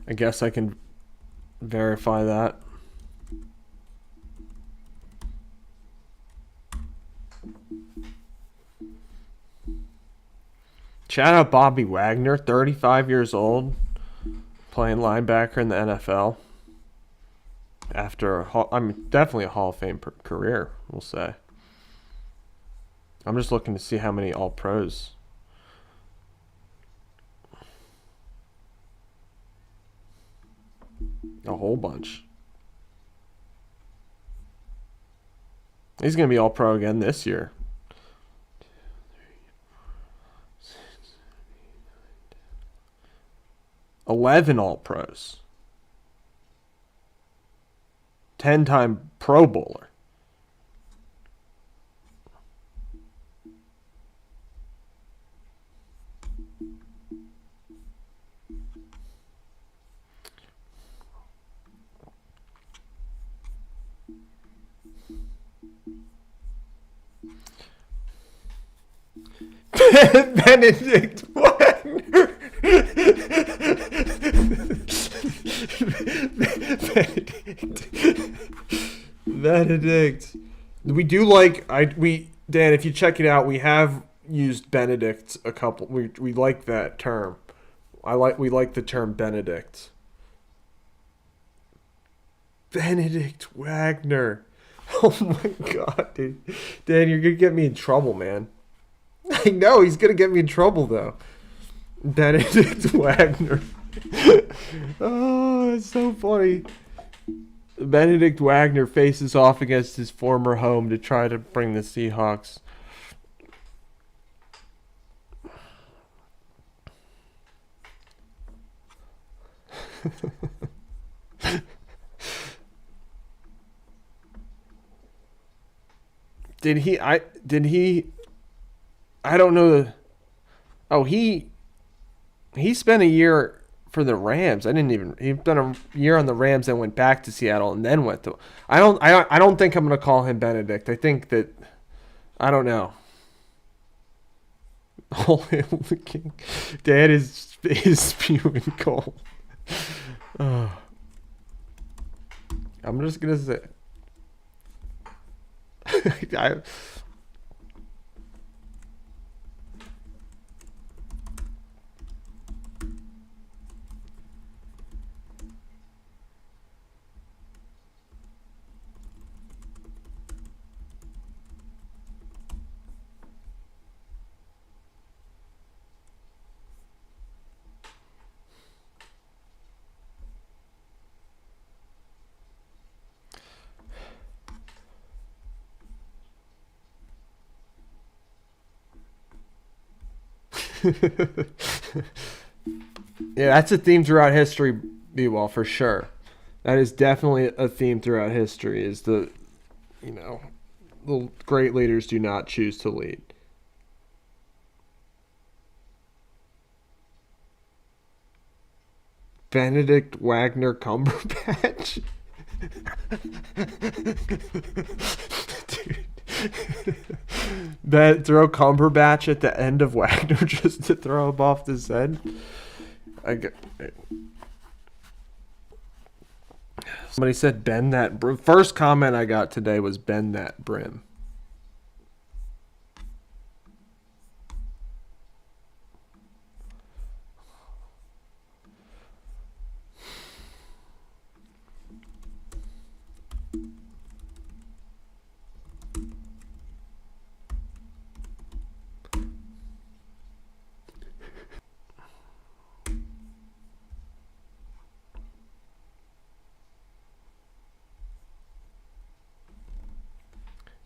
S1: I guess I can verify that. Shout out Bobby Wagner, 35 years old, playing linebacker in the NFL. After, definitely a Hall of Fame career, we'll say. I'm just looking to see how many All-Pros. A whole bunch. He's going to be All-Pro again this year. 11 All-Pros. 10-time Pro Bowler. Benedict Wagner. Benedict. We do like Dan, if you check it out, we have used Benedict a couple. We like that term. We like the term Benedict. Benedict Wagner. Oh my god, dude. Dan, you're gonna get me in trouble, man. I know he's gonna get me in trouble though. Benedict Wagner. Oh, it's so funny. Benedict Wagner faces off against his former home to try to bring the Seahawks. Did he I don't know. Oh, he spent a year for the Rams. He spent a year on the Rams and went back to Seattle and then went to. I don't think I'm gonna call him Benedict. I think that I don't know. All hail the king. Dad is spewing cold. Oh. I'm just gonna say. Yeah, that's a theme throughout history, B-Wall, for sure. That is definitely a theme throughout history, is the great leaders do not choose to lead. Benedict Wagner Cumberbatch? Dude. That throw Cumberbatch at the end of Wagner just to throw him off the head. Somebody said bend that brim. First comment I got today was bend that brim.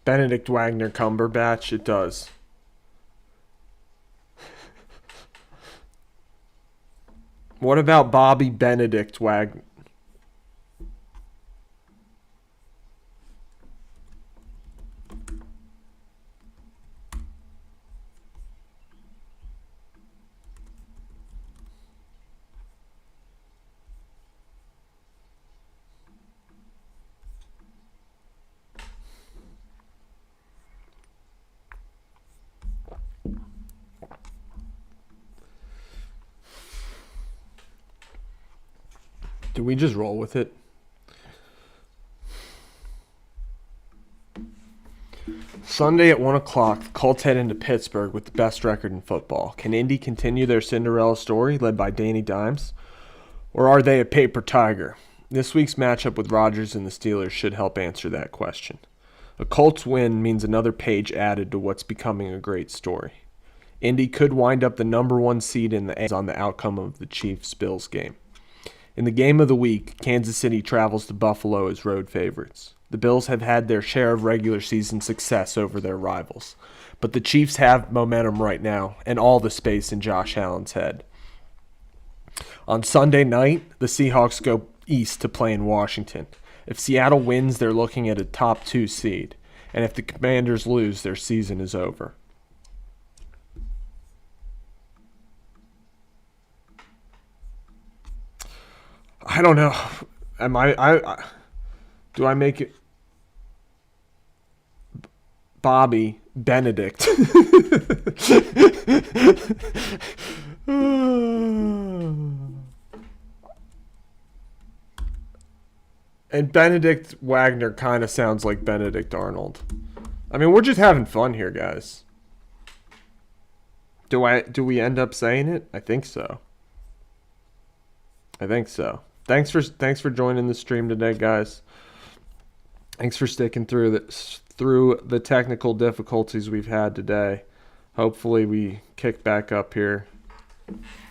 S1: Benedict Wagner Cumberbatch, it does. What about Bobby Benedict Wagner? Do we just roll with it? Sunday at 1 o'clock, the Colts head into Pittsburgh with the best record in football. Can Indy continue their Cinderella story led by Danny Dimes? Or are they a paper tiger? This week's matchup with Rodgers and the Steelers should help answer that question. A Colts win means another page added to what's becoming a great story. Indy could wind up the number 1 seed in the on the outcome of the Chiefs-Bills game. In the game of the week, Kansas City travels to Buffalo as road favorites. The Bills have had their share of regular season success over their rivals, but the Chiefs have momentum right now and all the space in Josh Allen's head. On Sunday night, the Seahawks go east to play in Washington. If Seattle wins, they're looking at a top 2 seed, and if the Commanders lose, their season is over. I don't know. Do I make it Bobby Benedict? And Benedict Wagner kind of sounds like Benedict Arnold. I mean, we're just having fun here, guys. Do we end up saying it? I think so. Thanks for joining the stream today, guys. Thanks for sticking through the technical difficulties we've had today. Hopefully we kick back up here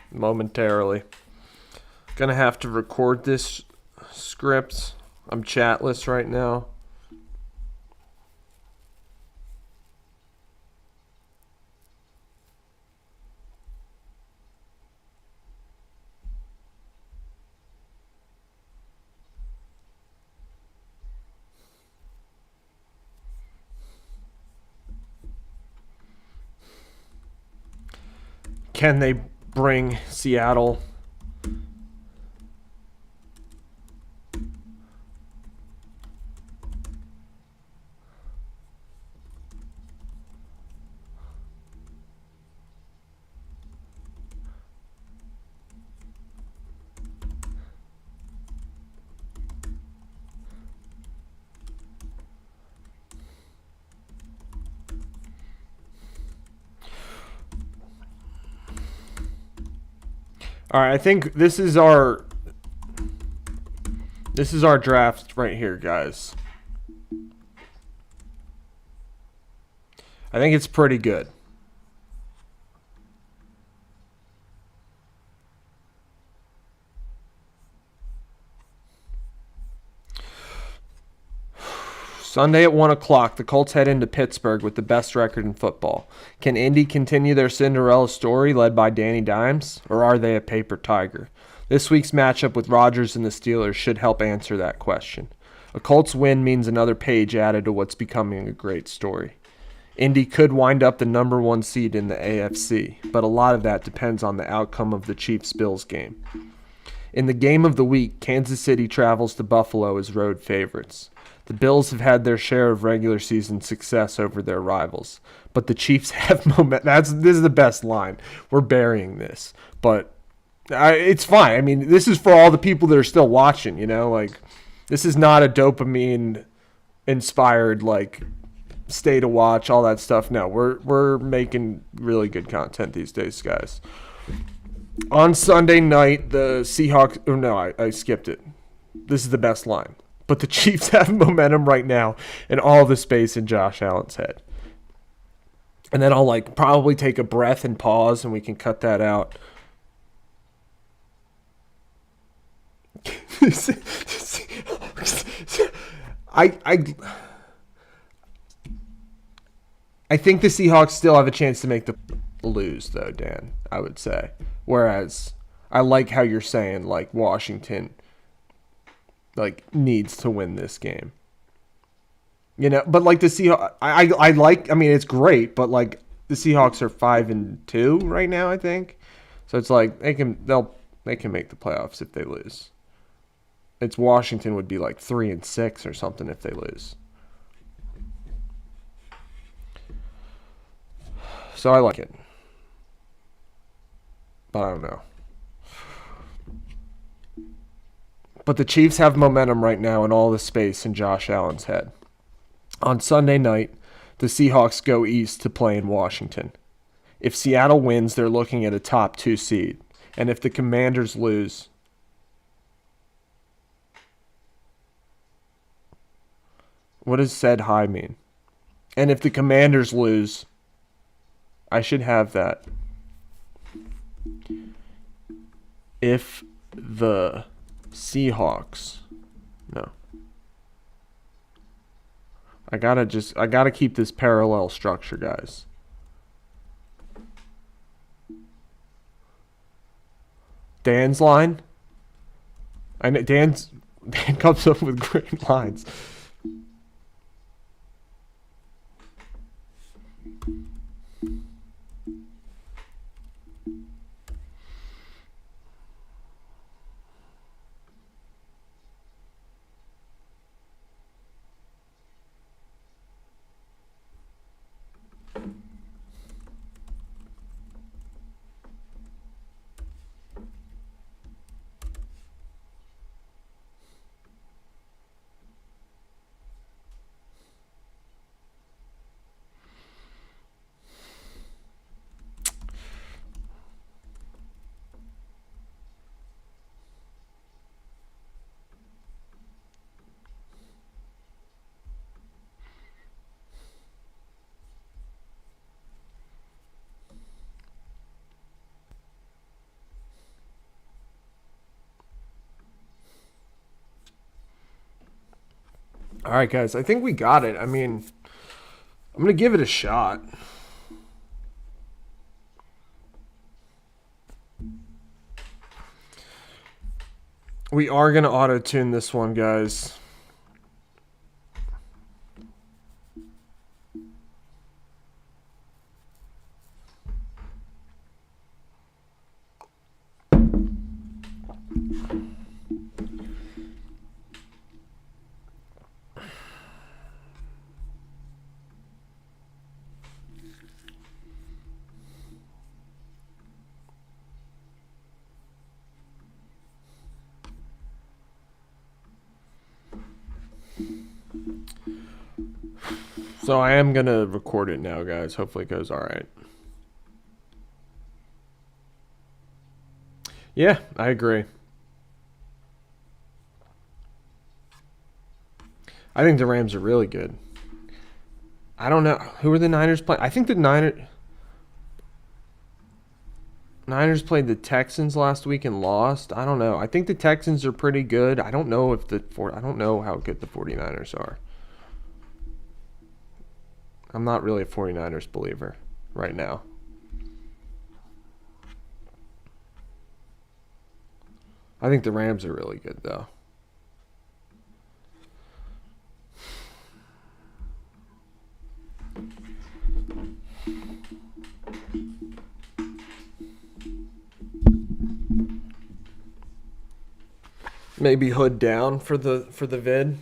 S1: momentarily. Gonna have to record this script. I'm chatless right now. Can they bring Seattle? All right, I think this is our draft right here, guys. I think it's pretty good. Sunday at 1 o'clock, the Colts head into Pittsburgh with the best record in football. Can Indy continue their Cinderella story led by Danny Dimes, or are they a paper tiger? This week's matchup with Rodgers and the Steelers should help answer that question. A Colts win means another page added to what's becoming a great story. Indy could wind up the number 1 seed in the AFC, but a lot of that depends on the outcome of the Chiefs-Bills game. In the game of the week, Kansas City travels to Buffalo as road favorites. The Bills have had their share of regular season success over their rivals, but the Chiefs have momentum. This is the best line. We're burying this, but it's fine. I mean, this is for all the people that are still watching. You know, like this is not a dopamine inspired like stay to watch all that stuff. No, we're making really good content these days, guys. On Sunday night, the Seahawks. Oh no, I skipped it. This is the best line. But the Chiefs have momentum right now and all the space in Josh Allen's head. And then I'll probably take a breath and pause and we can cut that out. I think the Seahawks still have a chance to make the lose though, Dan, I would say. Whereas I like how you're saying Washington needs to win this game. You know, but the Seahawks, I mean, it's great, but the Seahawks are 5-2 right now, I think. So it's they can make the playoffs if they lose. It's Washington would be 3-6 or something if they lose. So I like it. But I don't know. But the Chiefs have momentum right now and all the space in Josh Allen's head. On Sunday night, the Seahawks go east to play in Washington. If Seattle wins, they're looking at a top 2 seed. And if the Commanders lose, what does said high mean? And if the Commanders lose, I should have that. If the Seahawks, no. I gotta keep this parallel structure, guys. Dan's line. I know Dan comes up with great lines. All right, guys. I think we got it. I mean, I'm going to give it a shot. We are going to auto-tune this one, guys. So I am going to record it now, guys. Hopefully it goes all right. Yeah, I agree. I think the Rams are really good. I don't know. Who are the Niners playing? I think the Niners played the Texans last week and lost. I don't know. I think the Texans are pretty good. I don't know if I don't know how good the 49ers are. I'm not really a 49ers believer right now. I think the Rams are really good, though. Maybe hood down for the vid.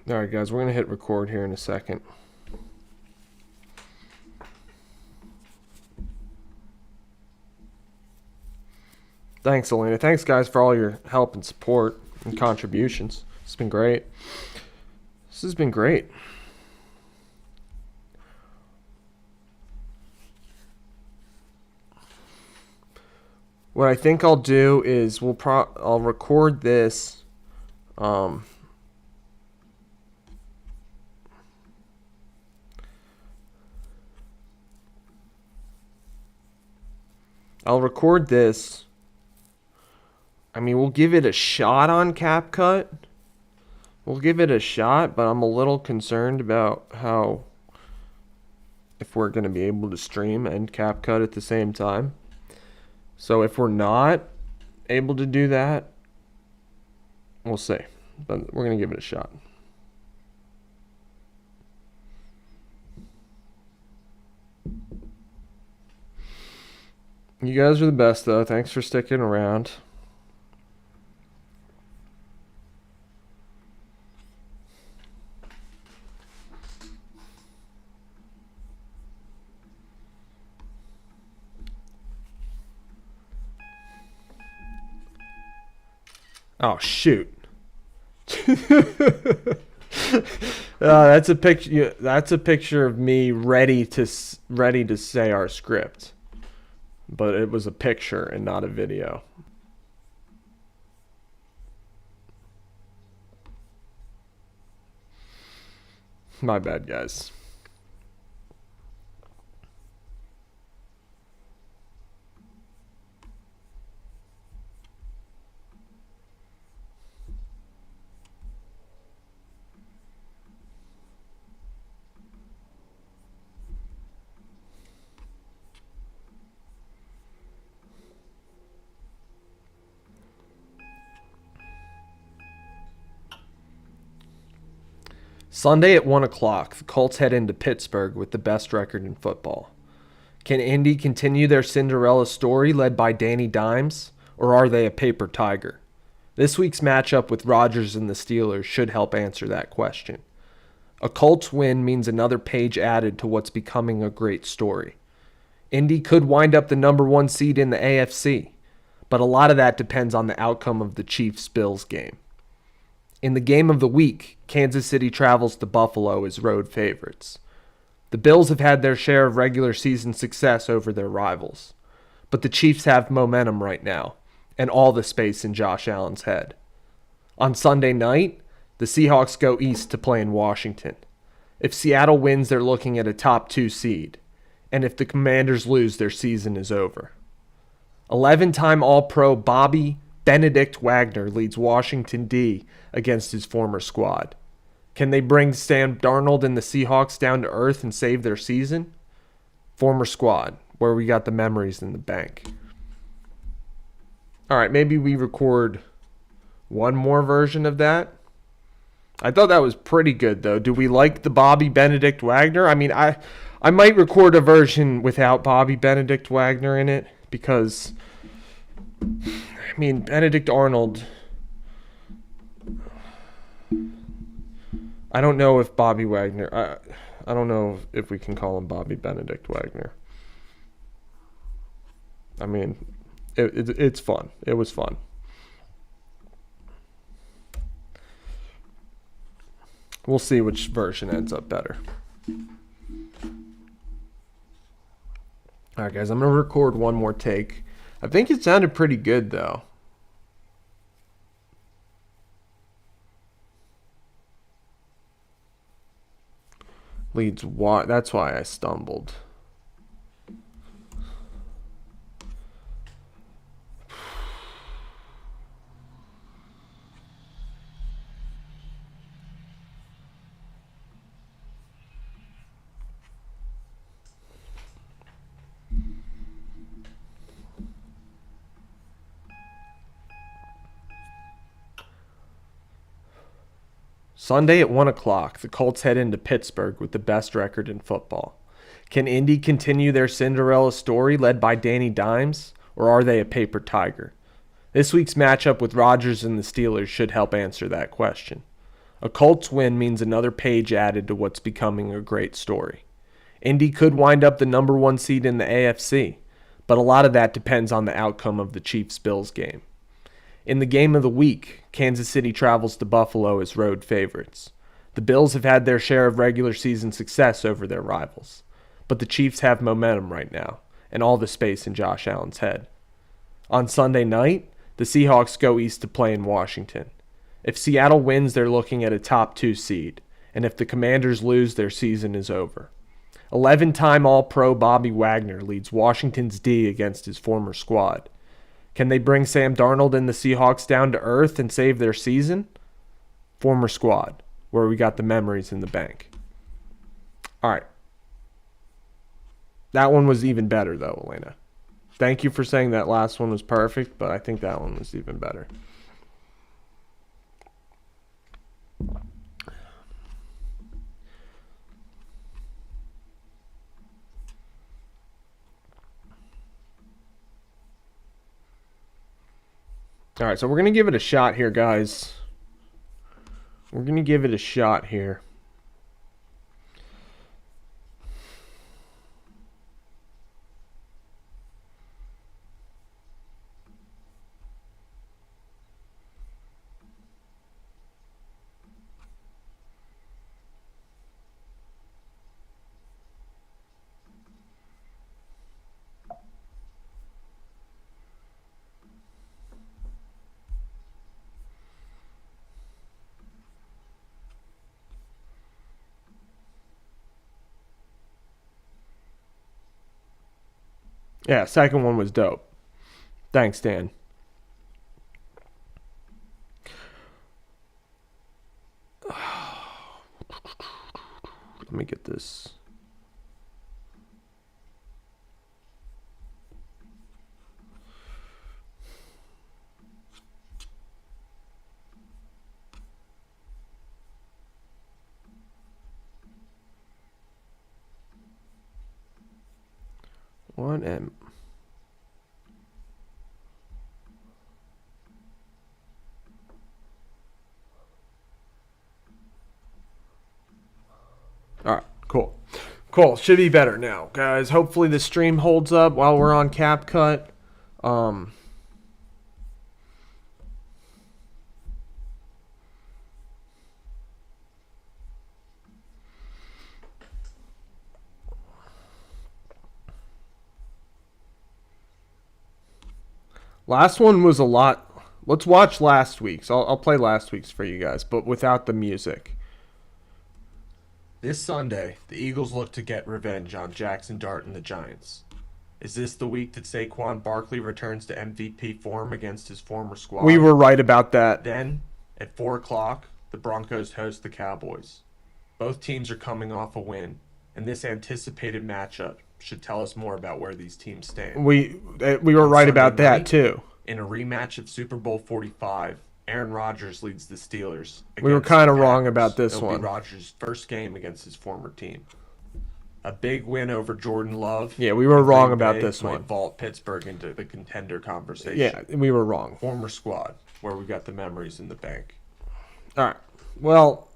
S1: All right, guys, we're going to hit record here in a second. Thanks, Elena. Thanks, guys, for all your help and support and contributions. It's been great. This has been great. What I think I'll do is I'll record this. I'll record this. I mean, we'll give it a shot on CapCut. We'll give it a shot, but I'm a little concerned about if we're going to be able to stream and CapCut at the same time. So if we're not able to do that, we'll see. But we're going to give it a shot. You guys are the best, though. Thanks for sticking around. Oh shoot. That's a picture. That's a picture of me ready to say our script, but it was a picture and not a video. My bad, guys. Sunday at 1 o'clock, the Colts head into Pittsburgh with the best record in football. Can Indy continue their Cinderella story led by Danny Dimes, or are they a paper tiger? This week's matchup with Rodgers and the Steelers should help answer that question. A Colts win means another page added to what's becoming a great story. Indy could wind up the number 1 seed in the AFC, but a lot of that depends on the outcome of the Chiefs-Bills game. In the game of the week, Kansas City travels to Buffalo as road favorites. The Bills have had their share of regular season success over their rivals, but the Chiefs have momentum right now, and all the space in Josh Allen's head. On Sunday night, the Seahawks go east to play in Washington. If Seattle wins, they're looking at a top 2 seed, and if the Commanders lose, their season is over. 11-time All-Pro Bobby Benedict Wagner leads Washington D against his former squad. Can they bring Sam Darnold and the Seahawks down to earth and save their season? Former squad, where we got the memories in the bank. All right, maybe we record one more version of that. I thought that was pretty good, though. Do we like the Bobby Benedict Wagner? I mean, I might record a version without Bobby Benedict Wagner in it because, I mean, Benedict Arnold, I don't know if Bobby Wagner, I don't know if we can call him Bobby Benedict Wagner. I mean, it's fun. It was fun. We'll see which version ends up better. All right, guys, I'm going to record one more take. I think it sounded pretty good, though. Leads, that's why I stumbled. Sunday at 1 o'clock, the Colts head into Pittsburgh with the best record in football. Can Indy continue their Cinderella story led by Danny Dimes, or are they a paper tiger? This week's matchup with Rodgers and the Steelers should help answer that question. A Colts win means another page added to what's becoming a great story. Indy could wind up the number 1 seed in the AFC, but a lot of that depends on the outcome of the Chiefs-Bills game. In the game of the week, Kansas City travels to Buffalo as road favorites. The Bills have had their share of regular season success over their rivals, but the Chiefs have momentum right now, and all the space in Josh Allen's head. On Sunday night, the Seahawks go east to play in Washington. If Seattle wins, they're looking at a top 2 seed, and if the Commanders lose, their season is over. 11-time All-Pro Bobby Wagner leads Washington's D against his former squad. Can they bring Sam Darnold and the Seahawks down to earth and save their season? Former squad, where we got the memories in the bank. All right. That one was even better, though, Elena. Thank you for saying that last one was perfect, but I think that one was even better. All right, so we're going to give it a shot here, guys. We're going to give it a shot here. Yeah, second one was dope. Thanks, Dan. Let me get this. What am... All right, cool. Cool. Should be better now, guys. Hopefully the stream holds up while we're on CapCut. Last one was a lot. Let's watch last week's. I'll play last week's for you guys, but without the music. This Sunday, the Eagles look to get revenge on Jackson Dart and the Giants. Is this the week that Saquon Barkley returns to MVP form against his former squad? We were right about that. Then, at 4 o'clock, the Broncos host the Cowboys. Both teams are coming off a win, and this anticipated matchup should tell us more about where these teams stand. We were right about that, too. In a rematch of Super Bowl 45, Aaron Rodgers leads the Steelers. We were kind of wrong about this one. It'll be Rodgers' first game against his former team. A big win over Jordan Love. Yeah, we were wrong about this one. Vault Pittsburgh into the contender conversation. Yeah, we were wrong. Former squad, where we got the memories in the bank. All right. Well,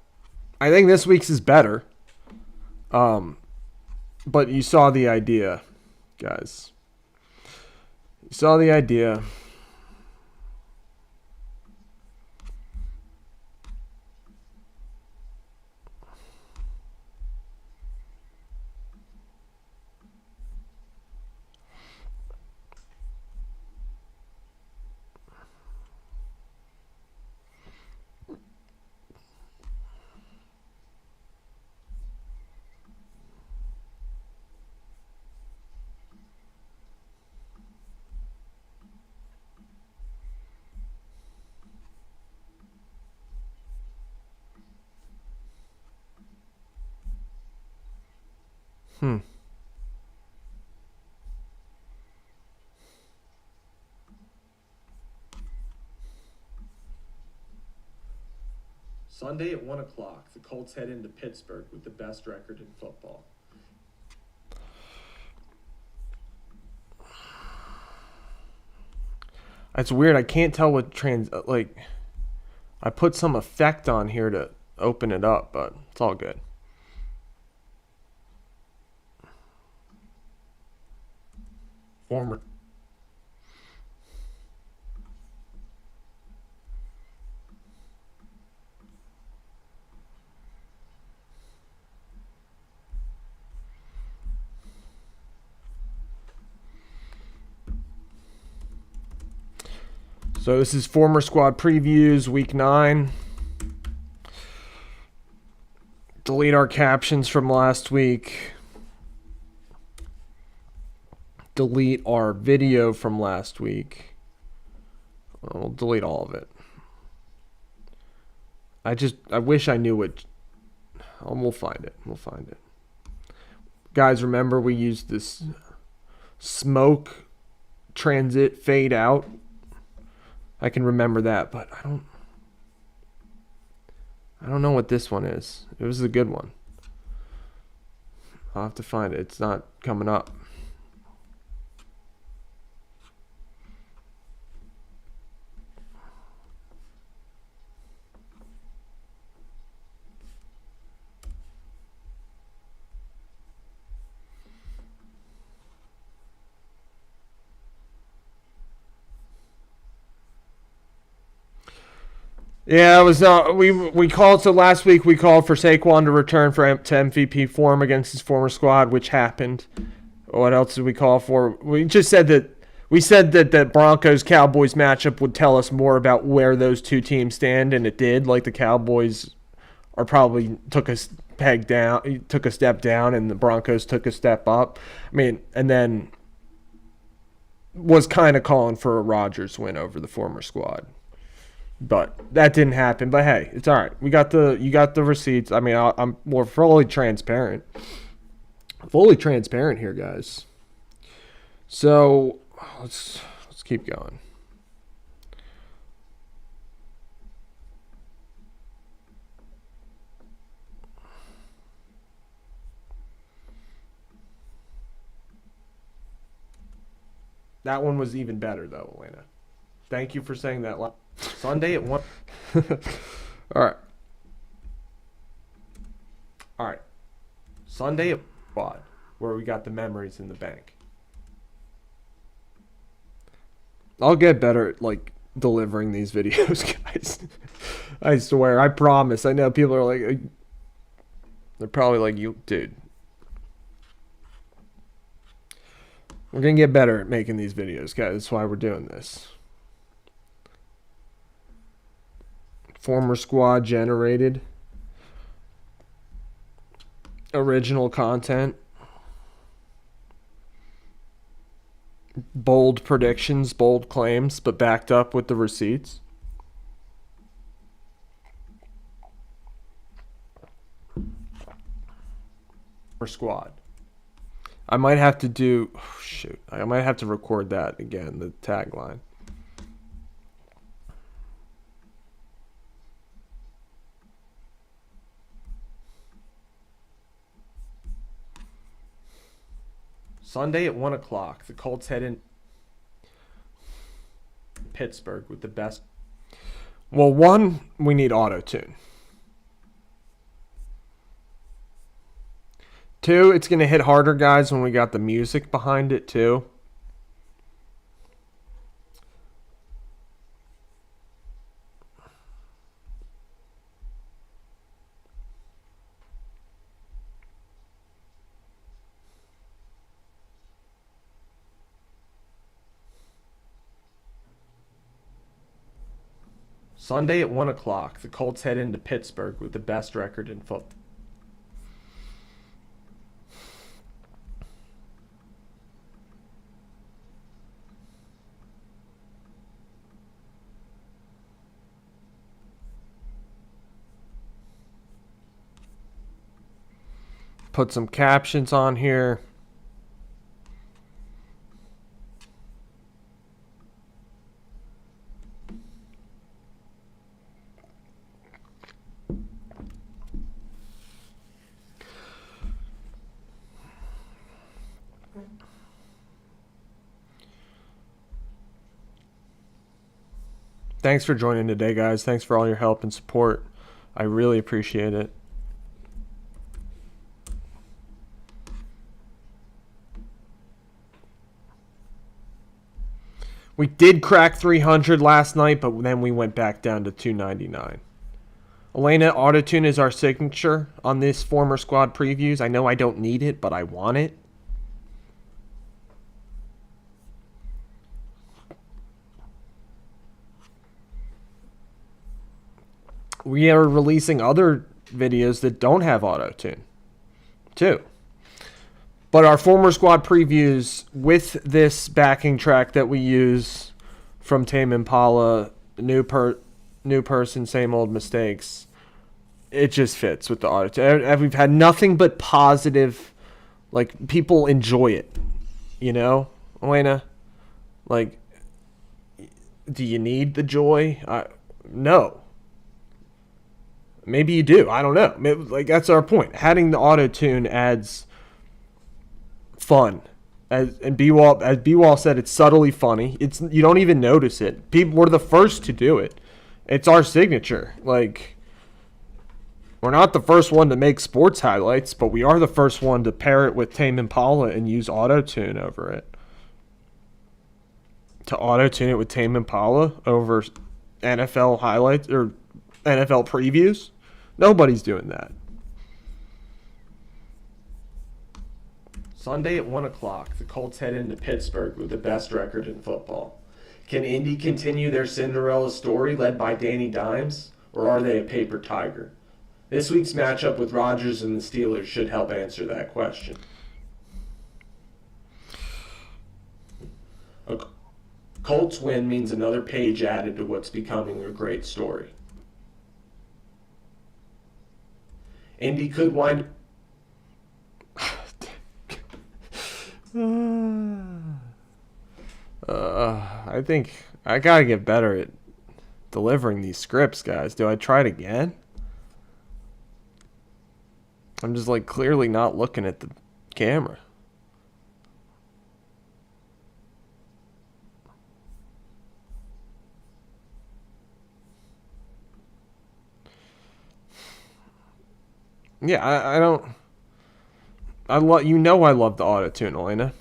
S1: I think this week's is better. But you saw the idea, guys. You saw the idea. Sunday at 1 o'clock, the Colts head into Pittsburgh with the best record in football. It's weird. I can't tell what I put some effect on here to open it up, but it's all good. Former. So this is former squad previews, week 9. Delete our captions from last week. Delete our video from last week. We'll delete all of it. I wish I knew what. We'll find it. We'll find it. Guys, remember we used this smoke transit fade out. I can remember that, but I don't know what this one is. It was a good one. I'll have to find it. It's not coming up. Yeah, it was. We called. So last week we called for Saquon to return to MVP form against his former squad, which happened. What else did we call for? We just said that the Broncos Cowboys matchup would tell us more about where those two teams stand, and it did. Like the Cowboys are probably took a step down, and the Broncos took a step up. I mean, and then was kind of calling for a Rodgers win over the former squad. But that didn't happen. But hey, it's all right. You got the receipts. I mean, we're fully transparent. Fully transparent here, guys. So let's keep going. That one was even better, though, Elena. Thank you for saying that. Sunday at 1. All right. All right. Sunday at Quad, where we got the memories in the bank. I'll get better at, like, delivering these videos, guys. I swear. I promise. I know people are like... They're probably like, you, dude. We're going to get better at making these videos, guys. That's why we're doing this. Former squad generated. Original content. Bold predictions, bold claims, but backed up with the receipts. Former squad. I might have to do... Oh, shoot. I might have to record that again, the tagline. Sunday at 1 o'clock, the Colts head in Pittsburgh with the best. Well, one, we need auto-tune. 2, it's going to hit harder, guys, when we got the music behind it, too. Sunday at 1 o'clock, the Colts head into Pittsburgh with the best record in football. Put some captions on here. Thanks for joining today, guys. Thanks for all your help and support. I really appreciate it. We did crack 300 last night, but then we went back down to 299. Elena, autotune is our signature on this former squad previews. I know I don't need it, but I want it. We are releasing other videos that don't have auto-tune, too. But our former squad previews with this backing track that we use from Tame Impala, new person, same old mistakes, it just fits with the auto-tune. We've had nothing but positive, like, people enjoy it, you know, Elena? Like, do you need the joy? No. Maybe you do. I don't know. Maybe, like, that's our point. Adding the auto-tune adds fun. As B-Wall said, it's subtly funny. You don't even notice it. We're the first to do it. It's our signature. Like, we're not the first one to make sports highlights, but we are the first one to pair it with Tame Impala and use auto-tune over it. To auto-tune it with Tame Impala over NFL highlights or NFL previews? Nobody's doing that. Sunday at 1 o'clock, the Colts head into Pittsburgh with the best record in football. Can Indy continue their Cinderella story led by Danny Dimes, or are they a paper tiger? This week's matchup with Rodgers and the Steelers should help answer that question. A Colts win means another page added to what's becoming a great story. Indy could wind. I think I gotta get better at delivering these scripts, guys. Do I try it again? I'm just like clearly not looking at the camera. Yeah, I don't. I love I love the auto tune, Elena.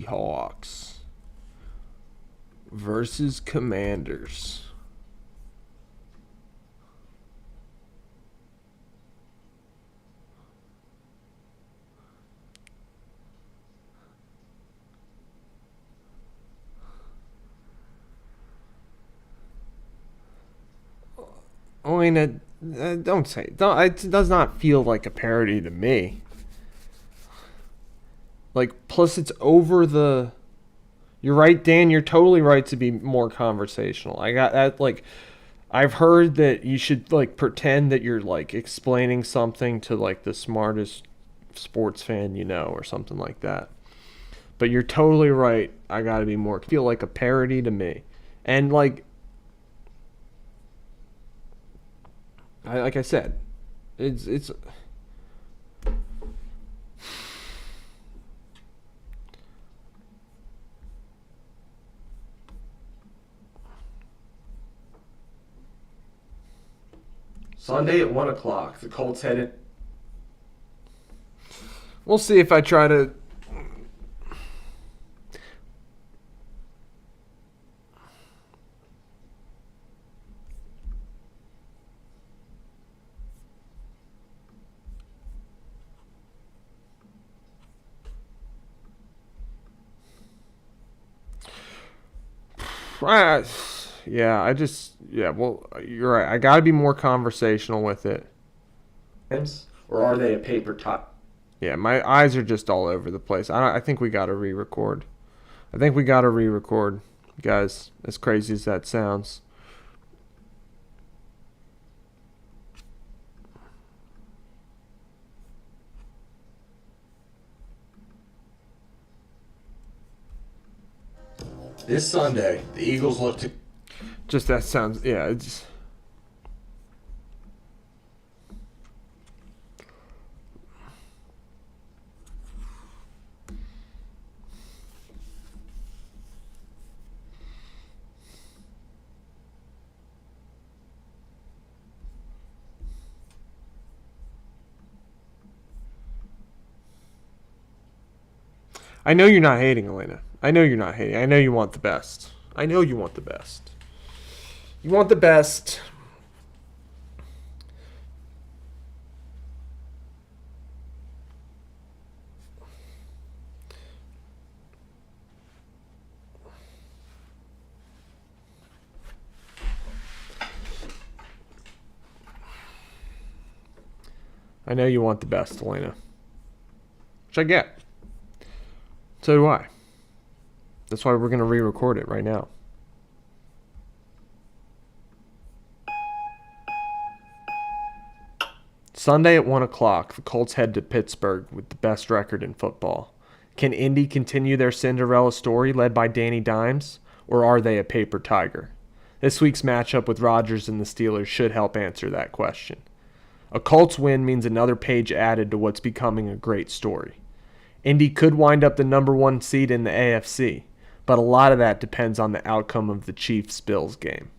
S1: Seahawks versus Commanders. I mean, don't say. Don't. It does not feel like a parody to me. Like, plus it's over the. You're right, Dan. You're totally right to be more conversational. I got that. Like, I've heard that you should like pretend that you're like explaining something to like the smartest sports fan you know or something like that. But you're totally right. I got to be more. Feel like a parody to me, and like like I said, it's Sunday at 1 o'clock. The Colts headed. We'll see if I try to. Well, you're right. I got to be more conversational with it. Or are they a paper top? Yeah, my eyes are just all over the place. I think we got to re-record. Guys. As crazy as that sounds. This Sunday, the Eagles look to. Just that sounds. Yeah, it's. I know you're not hating, Elena. I know you're not hating. I know you want the best. You want the best. I know you want the best, Elena. Which I get. So do I. That's why we're going to re-record it right now. Sunday at 1 o'clock, the Colts head to Pittsburgh with the best record in football. Can Indy continue their Cinderella story led by Danny Dimes, or are they a paper tiger? This week's matchup with Rodgers and the Steelers should help answer that question. A Colts win means another page added to what's becoming a great story. Indy could wind up the number 1 seed in the AFC, but a lot of that depends on the outcome of the Chiefs-Bills game.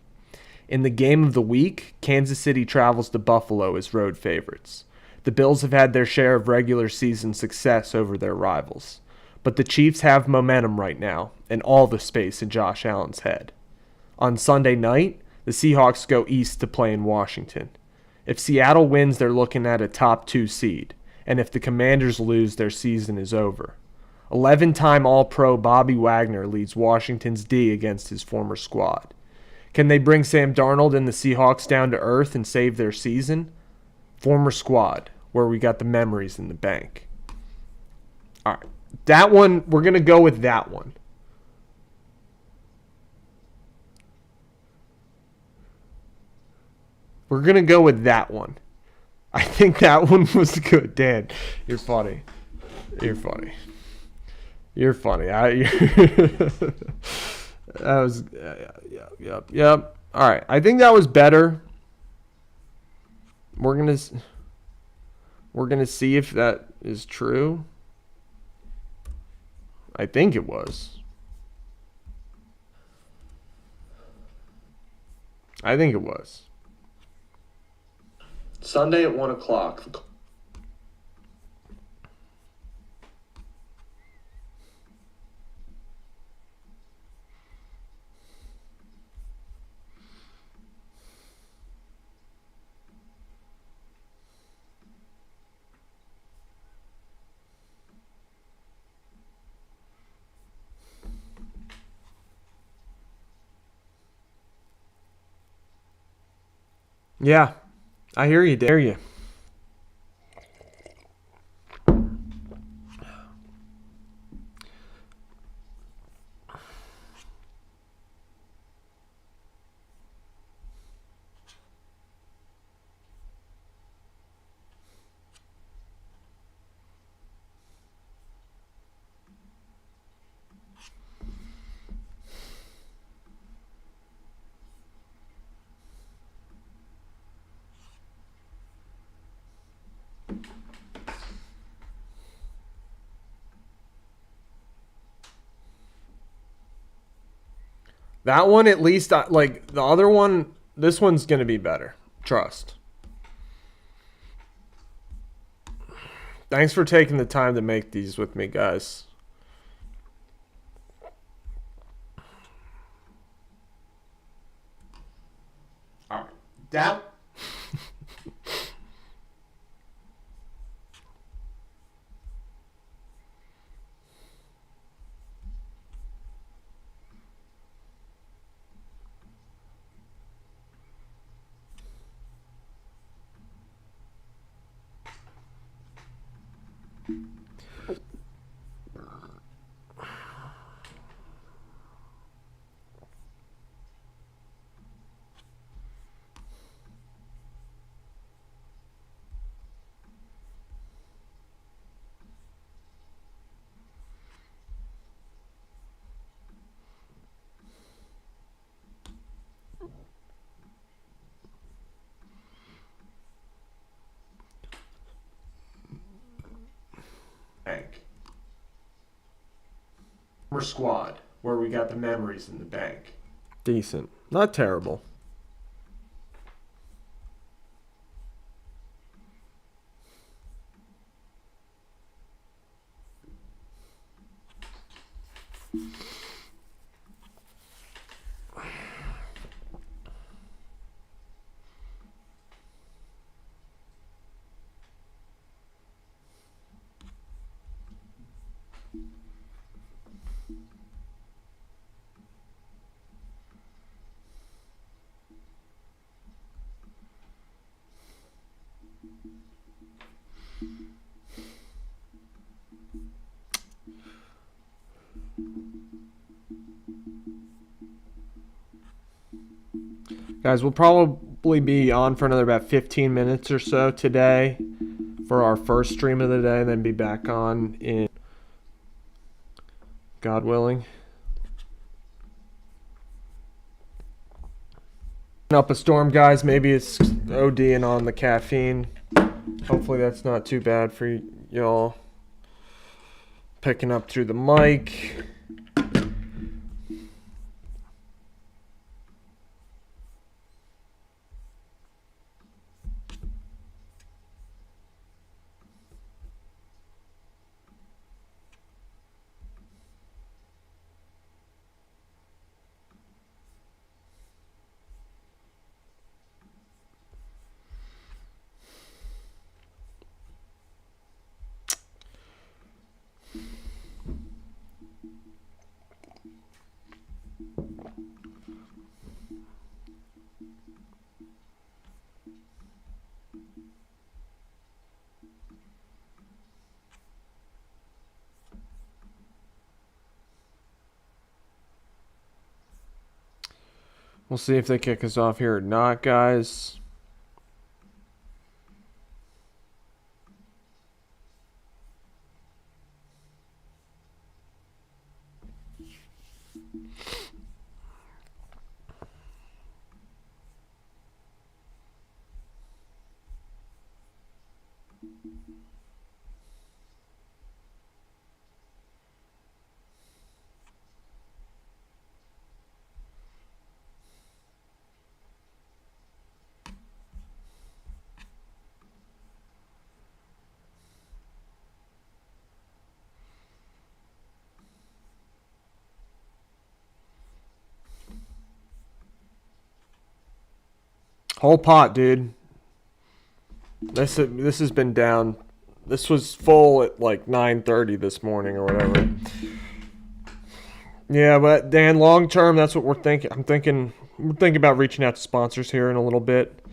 S1: In the game of the week, Kansas City travels to Buffalo as road favorites. The Bills have had their share of regular season success over their rivals, but the Chiefs have momentum right now and all the space in Josh Allen's head. On Sunday night, the Seahawks go east to play in Washington. If Seattle wins, they're looking at a top 2 seed, and if the Commanders lose, their season is over. 11-time All-Pro Bobby Wagner leads Washington's D against his former squad. Can they bring Sam Darnold and the Seahawks down to earth and save their season? Former squad, where we got the memories in the bank. All right, that one, we're going to go with that one. We're going to go with that one. I think that one was good. Dan, you're funny. You're funny. You're funny. That was, yep. All right. I think that was better. We're gonna see if that is true. I think it was. I think it was. Sunday at 1 o'clock. Yeah, I hear you. Dare you? That one, at least, like the other one, this one's going to be better. Trust. Thanks for taking the time to make these with me, guys. All right. That. We're squad, where we got the memories in the bank. Decent. Not terrible. Guys, we'll probably be on for another about 15 minutes or so today for our first stream of the day, and then be back on in God willing. Up a storm, guys. Maybe it's ODing on the caffeine. Hopefully that's not too bad for y'all. Picking up through the mic. We'll see if they kick us off here or not, guys. Whole pot, dude. This has been down. This was full at like 9:30 this morning or whatever. Yeah, but Dan, long term, that's what we're thinking. We're thinking about reaching out to sponsors here in a little bit.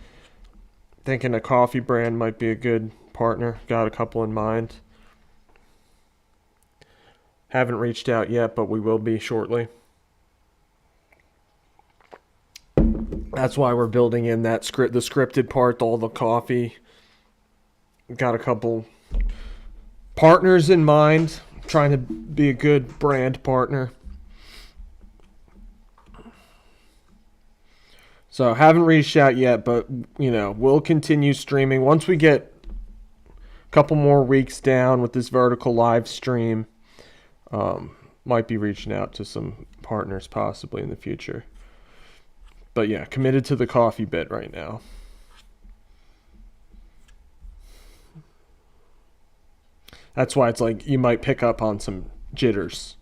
S1: Thinking a coffee brand might be a good partner. Got a couple in mind. Haven't reached out yet, but we will be shortly. That's why we're building in that script, the scripted part, all the coffee. Got a couple partners in mind. Trying to be a good brand partner. So haven't reached out yet, but we'll continue streaming once we get a couple more weeks down with this vertical live stream. Might be reaching out to some partners possibly in the future. But yeah, committed to the coffee bit right now. That's why it's like you might pick up on some jitters.